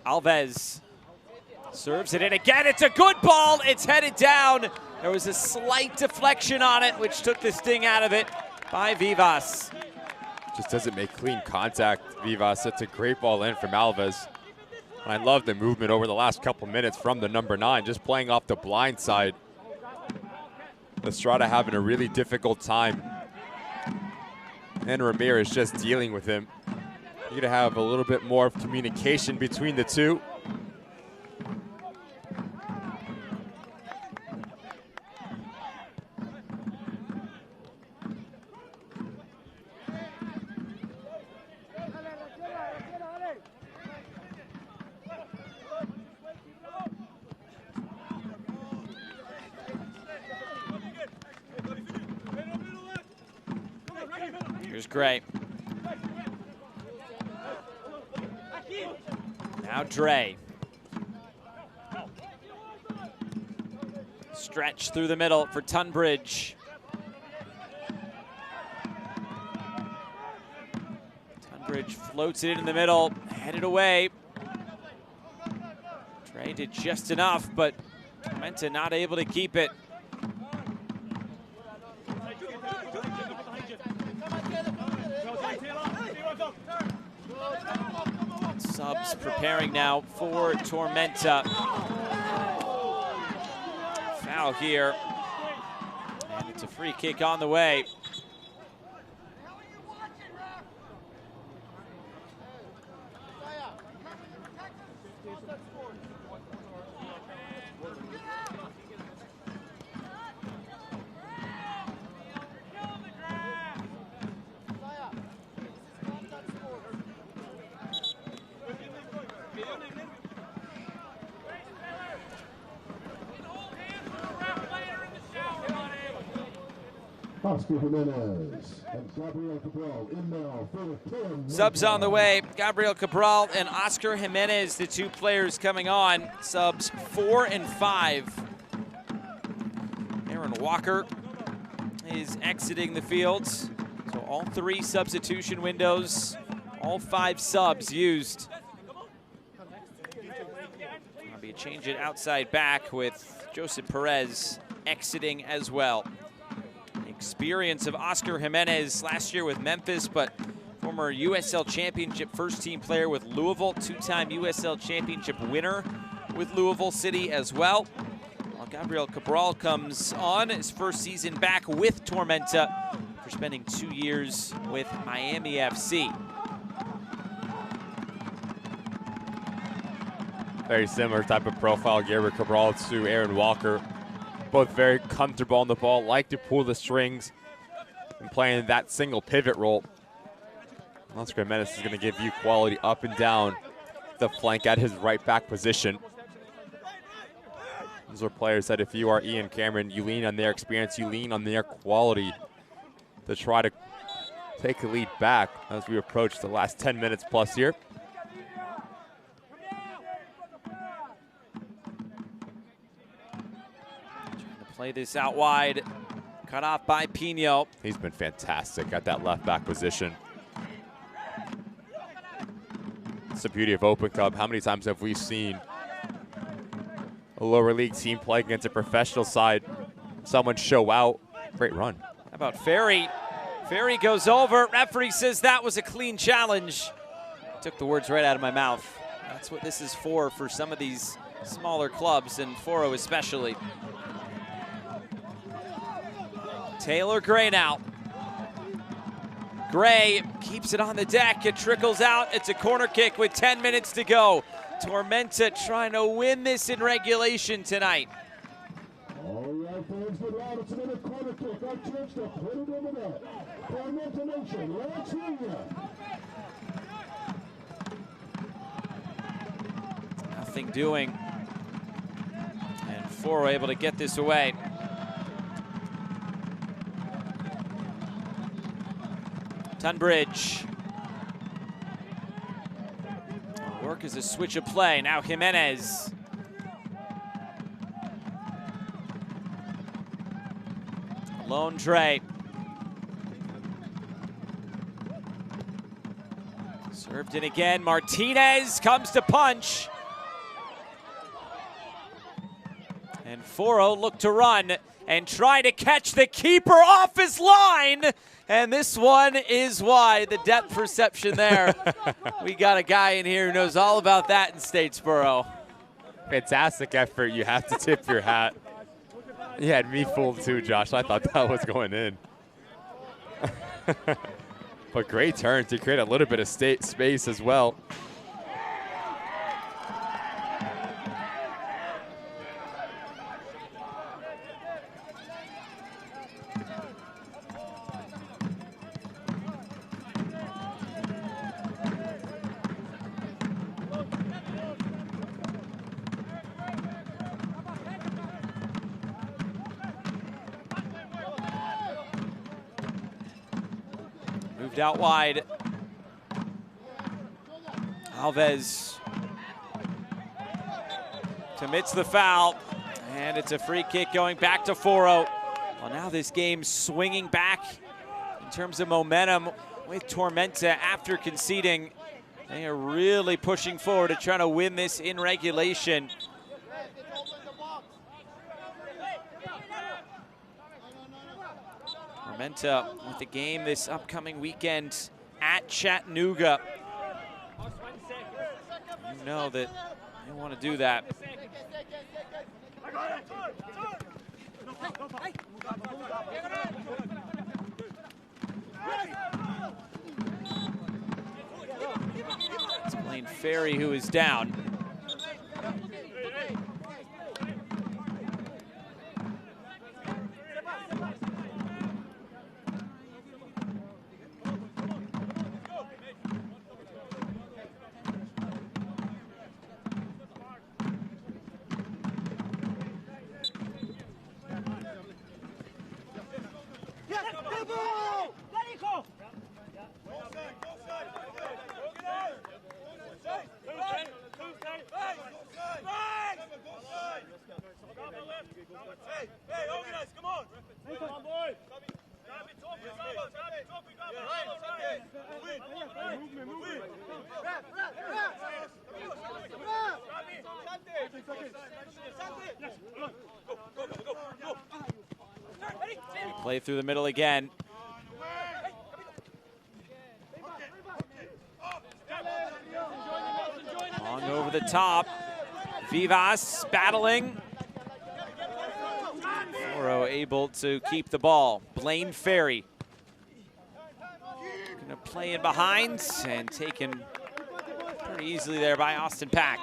Alves serves it in again. It's a good ball. It's headed down. There was a slight deflection on it, which took the sting out of it by Vivas. Just doesn't make clean contact, Vivas. It's a great ball in from Alves. And I love the movement over the last couple minutes from the number 9, just playing off the blind side. Estrada having a really difficult time and Ramirez just dealing with him. You're gonna have a little bit more of communication between the two. Here's Gray. Now Dre. Stretch through the middle for Tunbridge. Tunbridge floats it in the middle, headed away. Dre did just enough, but Tormenta not able to keep it. Subs preparing now for Tormenta. Foul here. And it's a free kick on the way. Oscar Jimenez and Gabriel Cabral in now for Tormenta. Subs on the way. Gabriel Cabral and Oscar Jimenez, the two players coming on. Subs 4 and 5. Aaron Walker is exiting the field. So all 3 substitution windows, all 5 subs used. There'll be a change at outside back with Joseph Perez exiting as well. Experience of Oscar Jimenez last year with Memphis, but former USL Championship first-team player with Louisville, 2-time USL Championship winner with Louisville City as well. While Gabriel Cabral comes on his first season back with Tormenta for spending 2 years with Miami FC. Very similar type of profile, Gabriel Cabral to Aaron Walker. Both very comfortable on the ball, like to pull the strings and playing that single pivot role. Oscar Jimenez is going to give you quality up and down the flank at his right back position. Those are players that if you are Ian Cameron, you lean on their experience, you lean on their quality to try to take the lead back as we approach the last 10 minutes plus here. Play this out wide, cut off by Pino. He's been fantastic at that left back position. It's the beauty of Open Cup. How many times have we seen a lower league team play against a professional side, someone show out? Great run. How about Ferry? Ferry goes over. Referee says that was a clean challenge. Took the words right out of my mouth. That's what this is for some of these smaller clubs, and FORO especially. Taylor Gray now. Gray keeps it on the deck. It trickles out. It's a corner kick with 10 minutes to go. Tormenta trying to win this in regulation tonight. All right, fans, good round. It's another corner kick. Our chance to put it in the net. Tormenta Nation, let's hear ya. Nothing doing. And FORO able to get this away. Tunbridge. Work as a switch of play. Now Jimenez. Lone Dre. Served in again. Martinez comes to punch. And FORO look to run and try to catch the keeper off his line. And this one is wide. The depth perception there. We got a guy in here who knows all about that in Statesboro. Fantastic effort. You have to tip your hat. You had me fooled too, Josh. I thought that was going in. But great turn to create a little bit of space as well. Moved out wide. Alves commits the foul, and it's a free kick going back to FORO. Well, now this game's swinging back in terms of momentum with Tormenta after conceding. They are really pushing forward to try to win this in regulation. Tormenta with the game this upcoming weekend at Chattanooga. You know that they want to do that. It's Blaine Ferry who is down. Play through the middle again. Long over the top. Vivas battling. FORO able to keep the ball. Blaine Ferry gonna play in behind and taken pretty easily there by Austin Pack.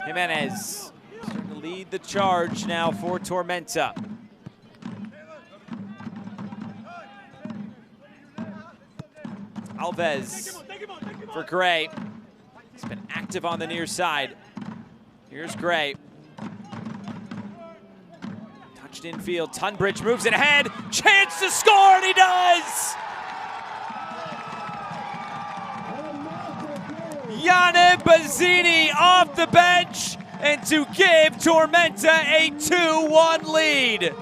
Jimenez starting to lead the charge now for Tormenta. Alves for Gray. He's been active on the near side. Here's Gray. Touched infield. Tunbridge moves it ahead. Chance to score, and he does! Yanni Bazzini off the bench, and to give Tormenta a 2-1 lead.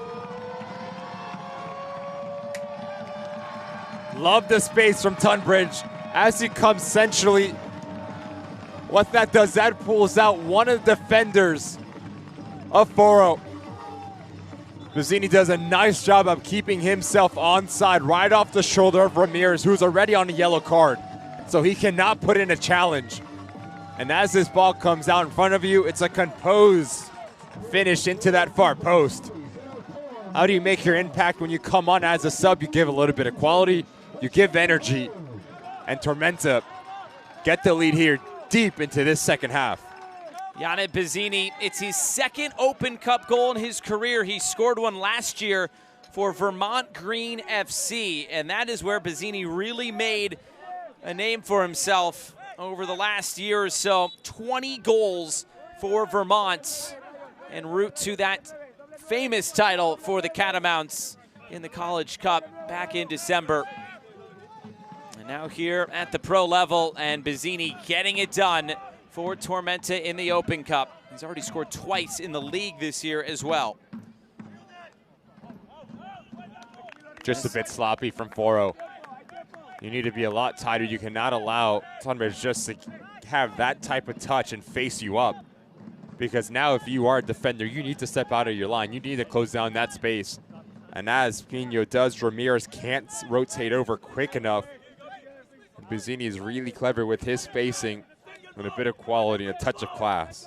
Love the space from Tunbridge as he comes centrally. What that does, that pulls out one of the defenders of FORO. Bazzini does a nice job of keeping himself onside right off the shoulder of Ramirez, who's already on a yellow card. So he cannot put in a challenge. And as this ball comes out in front of you, it's a composed finish into that far post. How do you make your impact when you come on as a sub? You give a little bit of quality, you give energy, and Tormenta get the lead here deep into this second half. Yanni Bazzini, it's his second Open Cup goal in his career. He scored one last year for Vermont Green FC, and that is where Bazzini really made a name for himself over the last year or so. 20 goals for Vermont en route to that famous title for the Catamounts in the College Cup back in December. And now here at the pro level, and Bazzini getting it done for Tormenta in the Open Cup. He's already scored twice in the league this year as well. Just a bit sloppy from FORO. You need to be a lot tighter. You cannot allow Tunbridge just to have that type of touch and face you up. Because now if you are a defender, you need to step out of your line. You need to close down that space. And as Pino does, Ramirez can't rotate over quick enough. Bazzini is really clever with his spacing and a bit of quality and a touch of class.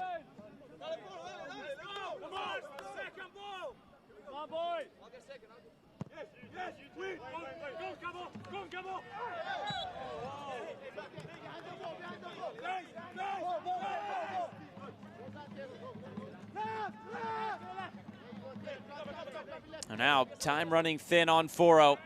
And now time running thin on FORO.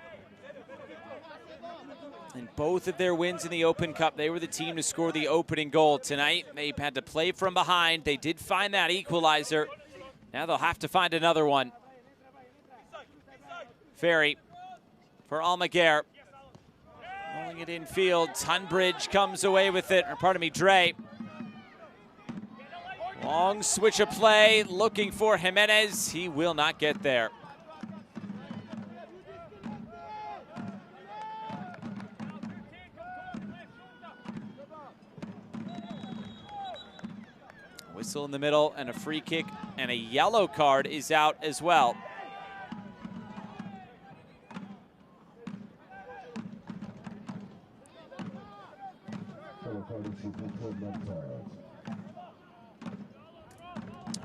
In both of their wins in the Open Cup, they were the team to score the opening goal. Tonight, they had to play from behind. They did find that equalizer. Now they'll have to find another one. Ferry for Almaguer. Rolling it infield. Tunbridge comes away with it. Or pardon me, Dre. Long switch of play, looking for Jimenez. He will not get there. Whistle in the middle and a free kick, and a yellow card is out as well.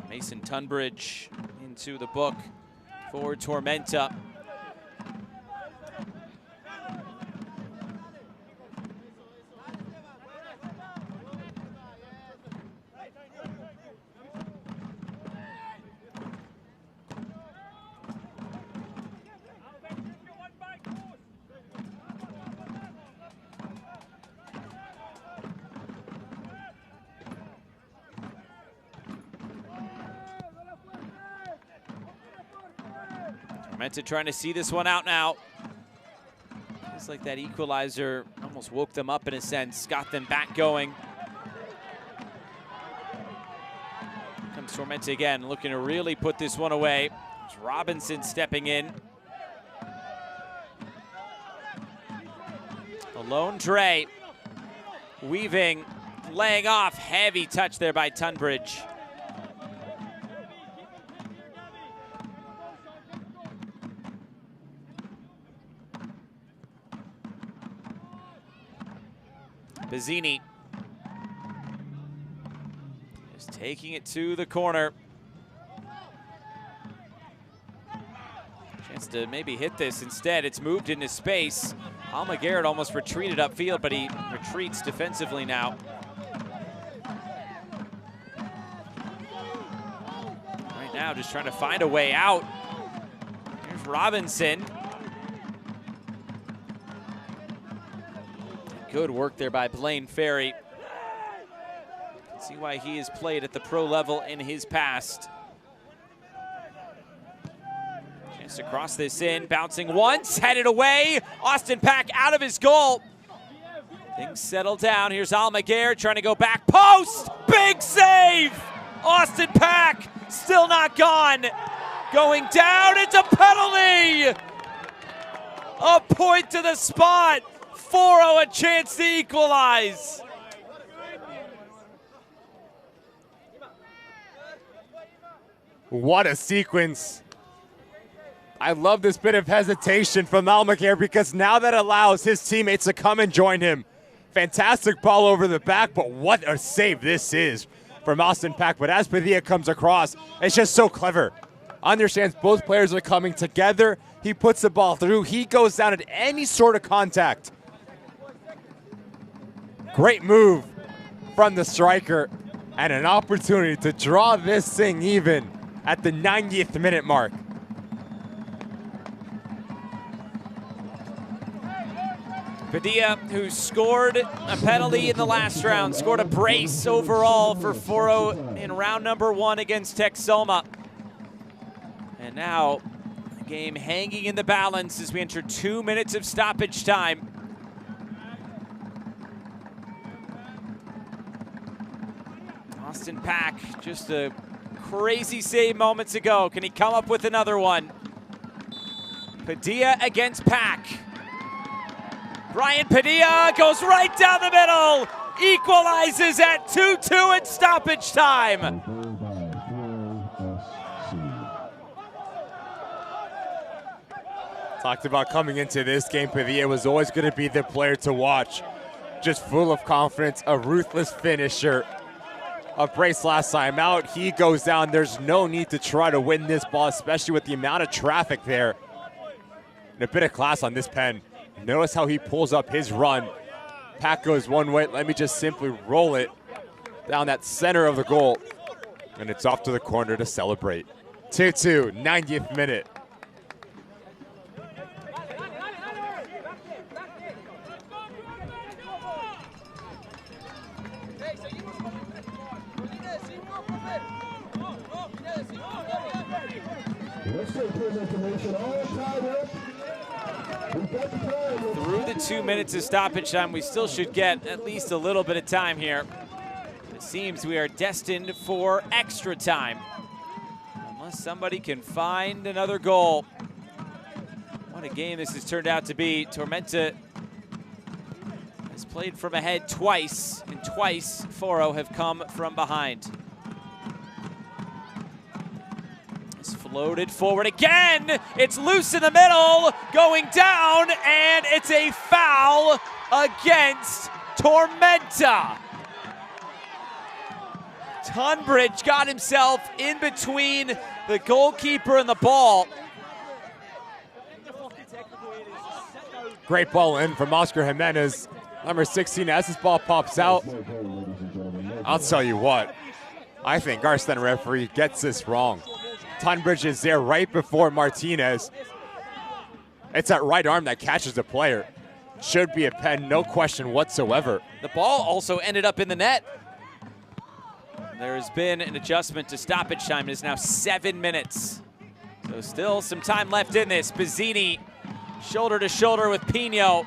Mason Tunbridge into the book for Tormenta. Tormenta trying to see this one out now. Feels like that equalizer almost woke them up in a sense, got them back going. Comes Tormenta again, looking to really put this one away. It's Robinson stepping in. Alone Dre, weaving, laying off. Heavy touch there by Tunbridge. Bazzini is taking it to the corner. Chance to maybe hit this. Instead, it's moved into space. Almaguer almost retreated upfield, but he retreats defensively now. Right now, just trying to find a way out. Here's Robinson. Good work there by Blaine Ferry. Can see why he has played at the pro level in his past. Chance to cross this in, bouncing once, headed away. Austin Pack out of his goal. Things settle down. Here's Almaguer trying to go back post. Big save! Austin Pack still not gone. Going down, it's a penalty! A point to the spot. FORO a chance to equalize. What a sequence. I love this bit of hesitation from Almaguer because now that allows his teammates to come and join him. Fantastic ball over the back, but what a save this is from Austin Pack. But as Padilla comes across, it's just so clever. Understands both players are coming together. He puts the ball through. He goes down at any sort of contact. Great move from the striker and an opportunity to draw this thing even at the 90th minute mark. Padilla, who scored a penalty in the last round, scored a brace overall for FORO in round number 1 against Texoma. And now the game hanging in the balance as we enter 2 minutes of stoppage time. Austin Pack, just a crazy save moments ago. Can he come up with another one? Padilla against Pack. Brian Padilla goes right down the middle. Equalizes at 2-2 at stoppage time. Talked about coming into this game, Padilla was always going to be the player to watch. Just full of confidence, a ruthless finisher. A brace last time out, he goes down. There's no need to try to win this ball, especially with the amount of traffic there. And a bit of class on this pen. Notice how he pulls up his run. Pack goes one way. Let me just simply roll it down that center of the goal. And it's off to the corner to celebrate. 2-2, 90th minute. Let's take his information all tied up. We've got the time. Through the 2 minutes of stoppage time, we still should get at least a little bit of time here. It seems we are destined for extra time, unless somebody can find another goal. What a game this has turned out to be. Tormenta has played from ahead twice, and twice FORO have come from behind. It's floated forward again. It's loose in the middle, going down, and it's a foul against Tormenta. Tunbridge got himself in between the goalkeeper and the ball. Great ball in from Oscar Jimenez. Number 16, as this ball pops out, I'll tell you what, I think our center referee gets this wrong. Tunbridge is there right before Martinez. It's that right arm that catches the player. Should be a pen, no question whatsoever. The ball also ended up in the net. There has been an adjustment to stoppage time. It is now 7 minutes. So still some time left in this. Bazzini shoulder to shoulder with Pino.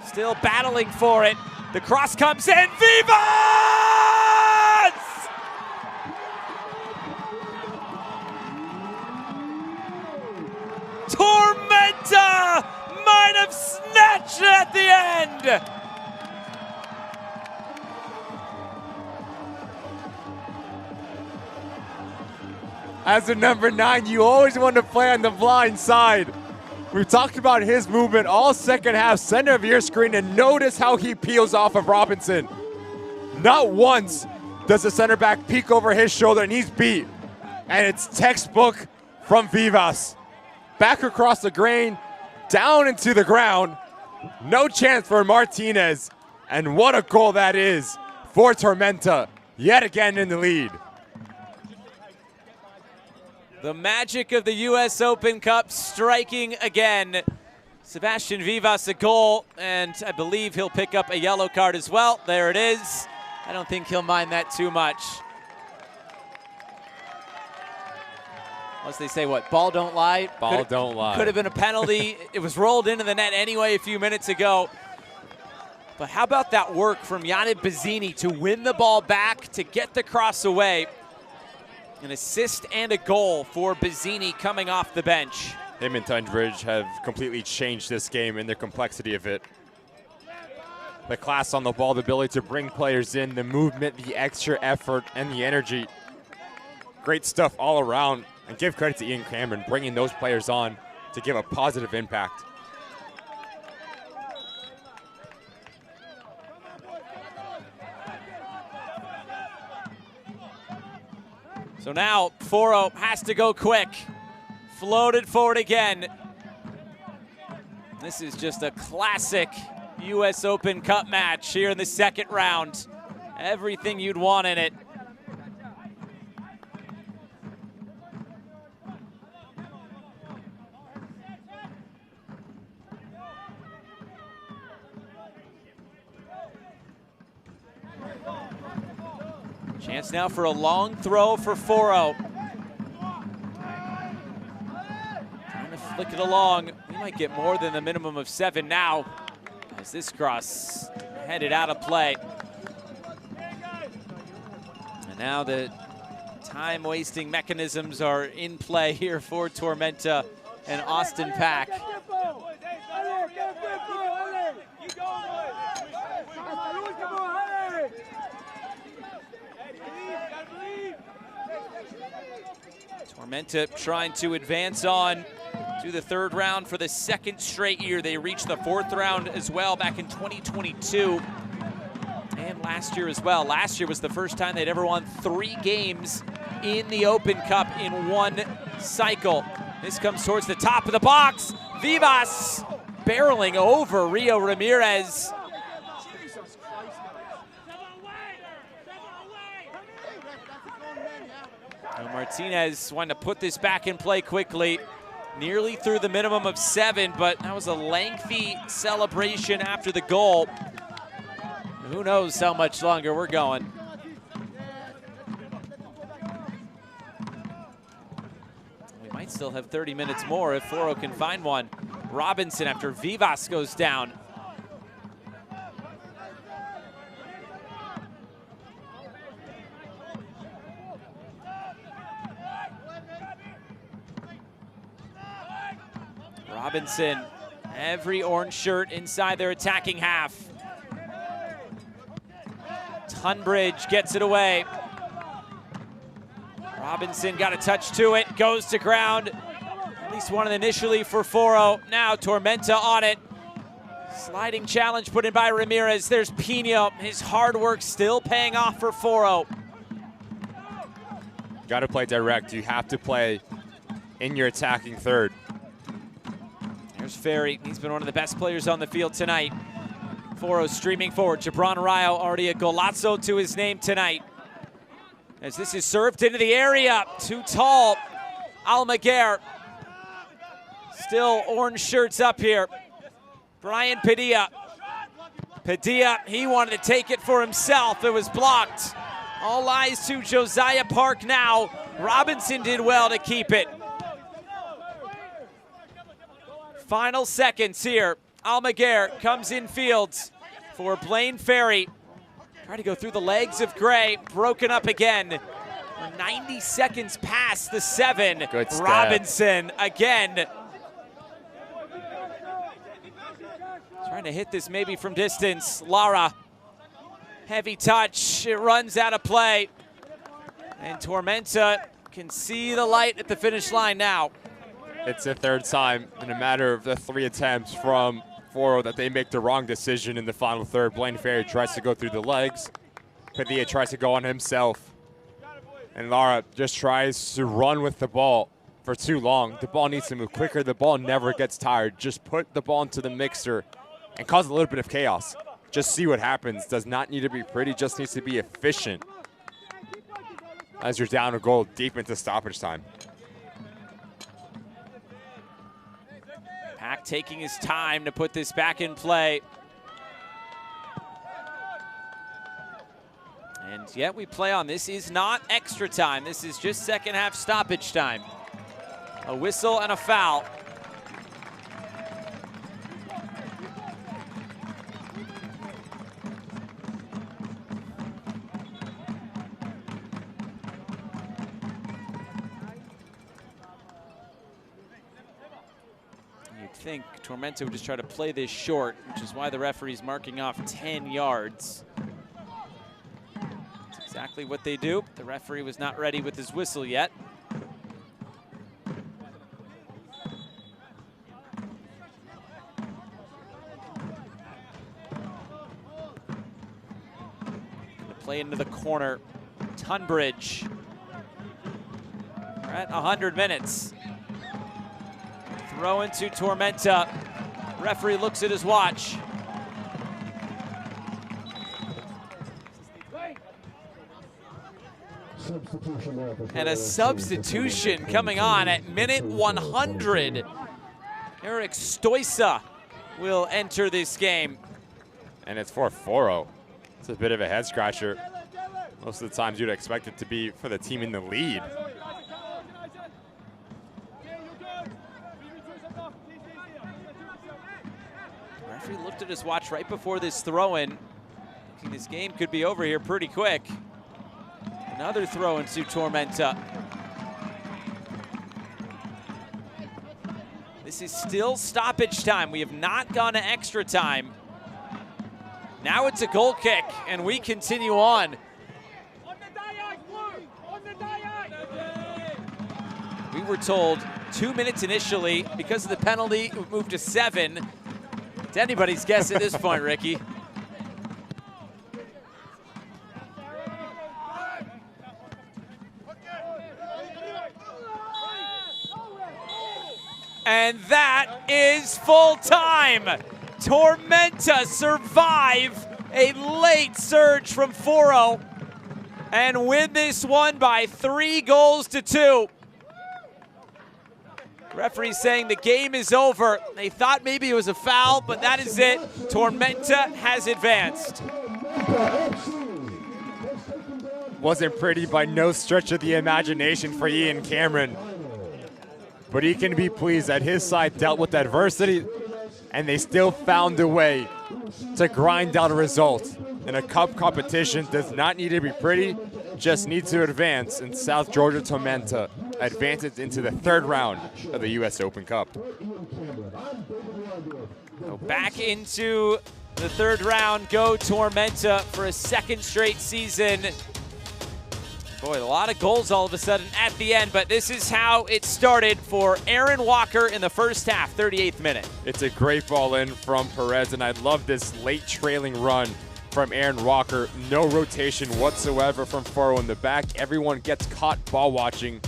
Still battling for it. The cross comes in. Vivas! Tormenta might have snatched it at the end. As a number 9, you always want to play on the blind side. We've talked about his movement all second half, center of your screen, and notice how he peels off of Robinson. Not once does the center back peek over his shoulder, and he's beat. And it's textbook from Vivas. Back across the grain, down into the ground. No chance for Martinez. And what a goal that is for Tormenta, yet again in the lead. The magic of the U.S. Open Cup striking again. Sebastian Vivas a goal, and I believe he'll pick up a yellow card as well. There it is. I don't think he'll mind that too much. Unless they say what, ball don't lie? Ball don't lie. Could have been a penalty. It was rolled into the net anyway a few minutes ago. But how about that work from Yannick Bazzini to win the ball back, to get the cross away. An assist and a goal for Bazzini coming off the bench. Him and Tunbridge have completely changed this game in the complexity of it. The class on the ball, the ability to bring players in, the movement, the extra effort, and the energy. Great stuff all around. And give credit to Ian Cameron bringing those players on to give a positive impact. So now FORO has to go quick. Floated forward again. This is just a classic U.S. Open Cup match here in the second round. Everything you'd want in it. Chance now for a long throw for FORO. Trying to flick it along. We might get more than the minimum of 7 now, as this cross headed out of play. And now the time-wasting mechanisms are in play here for Tormenta and Austin Pack. Tormenta trying to advance on to the third round for the second straight year. They reached the fourth round as well back in 2022 and last year as well. Last year was the first time they'd ever won 3 games in the Open Cup in one cycle. This comes towards the top of the box. Vivas barreling over Rio Ramirez. And Martinez wanting to put this back in play quickly. Nearly through the minimum of 7, but that was a lengthy celebration after the goal. Who knows how much longer we're going. We might still have 30 minutes more if FORO can find one. Robinson after Vivas goes down. Robinson, every orange shirt inside their attacking half. Tunbridge gets it away. Robinson got a touch to it, goes to ground. At least one initially for FORO. Now Tormenta on it. Sliding challenge put in by Ramirez. There's Pino. His hard work still paying off for FORO. Got to play direct. You have to play in your attacking third. There's Ferry. He's been one of the best players on the field tonight. FORO streaming forward. Jabron Rayo already a golazo to his name tonight. As this is served into the area. Too tall. Almaguer. Still orange shirts up here. Brian Padilla. Padilla, he wanted to take it for himself. It was blocked. All eyes to Josiah Park now. Robinson did well to keep it. Final seconds here. Almaguer comes in fields for Blaine Ferry. Trying to go through the legs of Gray. Broken up again. 90 seconds past the 7. Good stab. Robinson again. Trying to hit this maybe from distance. Lara. Heavy touch. It runs out of play. And Tormenta can see the light at the finish line now. It's the third time in a matter of the 3 attempts from FORO that they make the wrong decision in the final third. Blaine Ferry tries to go through the legs. Padilla tries to go on himself. And Lara just tries to run with the ball for too long. The ball needs to move quicker. The ball never gets tired. Just put the ball into the mixer and cause a little bit of chaos. Just see what happens. Does not need to be pretty, just needs to be efficient as you're down a goal deep into stoppage time. Pack taking his time to put this back in play. And yet we play on. This is not extra time. This is just second half stoppage time. A whistle and a foul. Think Tormenta would just try to play this short, which is why the referee's marking off 10 yards. That's exactly what they do. The referee was not ready with his whistle yet. Gonna play into the corner. Tunbridge. We're at 100 minutes. Throw into Tormenta. Referee looks at his watch. And a substitution coming on at minute 100. Eric Stoisa will enter this game. And it's for FORO. It's a bit of a head scratcher. Most of the times you'd expect it to be for the team in the lead. Referee looked at his watch right before this throw-in. This game could be over here pretty quick. Another throw into Tormenta. This is still stoppage time. We have not gone to extra time. Now it's a goal kick, and we continue on. We were told 2 minutes initially. Because of the penalty, we moved to 7. It's anybody's guess at this point, Ricky. And that is full time. Tormenta survive a late surge from FORO and win this one by 3-2. Referee saying the game is over. They thought maybe it was a foul, but that is it. Tormenta has advanced. Wasn't pretty by no stretch of the imagination for Ian Cameron. But he can be pleased that his side dealt with adversity and they still found a way to grind out a result. And a cup competition does not need to be pretty, just needs to advance. And South Georgia Tormenta advances into the third round of the U.S. Open Cup. So back into the third round, go Tormenta for a second straight season. Boy, a lot of goals all of a sudden at the end, but this is how it started for Aaron Walker in the first half, 38th minute. It's a great ball in from Perez, and I love this late trailing run from Aaron Walker. No rotation whatsoever from FORO in the back. Everyone gets caught ball watching,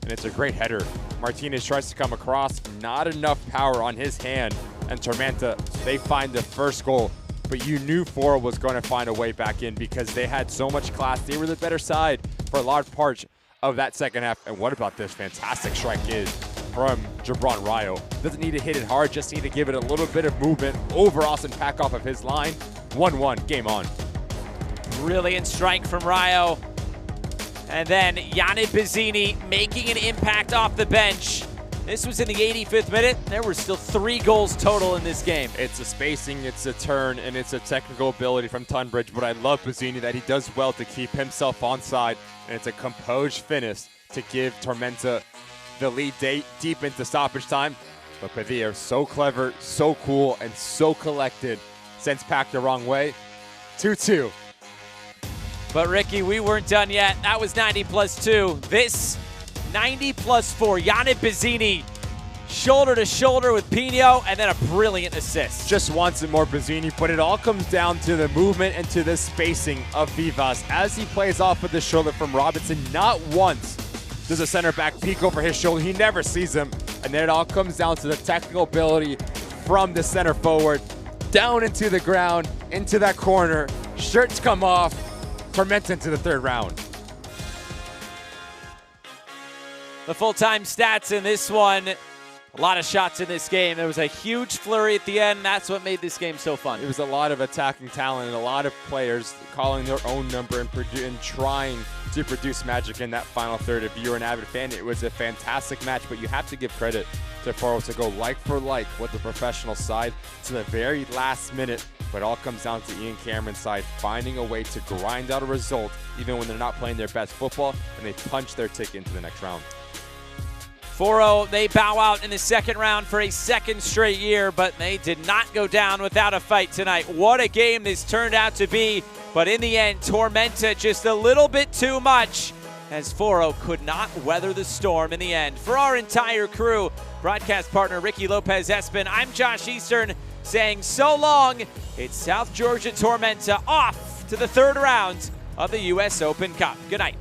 and it's a great header. Martinez tries to come across, not enough power on his hand, and Tormenta, they find the first goal. But you knew FORO was going to find a way back in because they had so much class. They were the better side for a large part of that second half. And what about this fantastic strike is from Gibran Rayo? Doesn't need to hit it hard, just need to give it a little bit of movement over Austin Pack off of his line. 1-1, game on. Brilliant strike from Rayo. And then Yannick Bizzini making an impact off the bench. This was in the 85th minute. There were still 3 goals total in this game. It's a spacing, it's a turn, and it's a technical ability from Tunbridge, but I love Bizzini that he does well to keep himself onside, and it's a composed finish to give Tormenta the lead deep into stoppage time. But Padilla, so clever, so cool, and so collected, sends Pack the wrong way. 2-2. But Ricky, we weren't done yet. That was 90 plus 2. This 90 plus 4. Yannick Bizzini shoulder to shoulder with Pino, and then a brilliant assist. Just wants it more Bizzini, but it all comes down to the movement and to the spacing of Vivas. As he plays off of the shoulder from Robinson, not once does a center back peek over his shoulder. He never sees him. And then it all comes down to the technical ability from the center forward. Down into the ground, into that corner. Shirts come off. Tormenta into the third round. The full-time stats in this one, a lot of shots in this game. There was a huge flurry at the end. That's what made this game so fun. It was a lot of attacking talent and a lot of players calling their own number and trying to produce magic in that final third. If you're an avid fan, it was a fantastic match, but you have to give credit to FORO to go like for like with the professional side to the very last minute. But it all comes down to Ian Cameron's side finding a way to grind out a result even when they're not playing their best football, and they punch their ticket into the next round. FORO, they bow out in the second round for a second straight year, but they did not go down without a fight tonight. What a game this turned out to be, but in the end, Tormenta just a little bit too much, as FORO could not weather the storm in the end. For our entire crew, broadcast partner Ricky Lopez-Espin, I'm Josh Eastern saying so long. It's South Georgia Tormenta off to the third round of the U.S. Open Cup. Good night.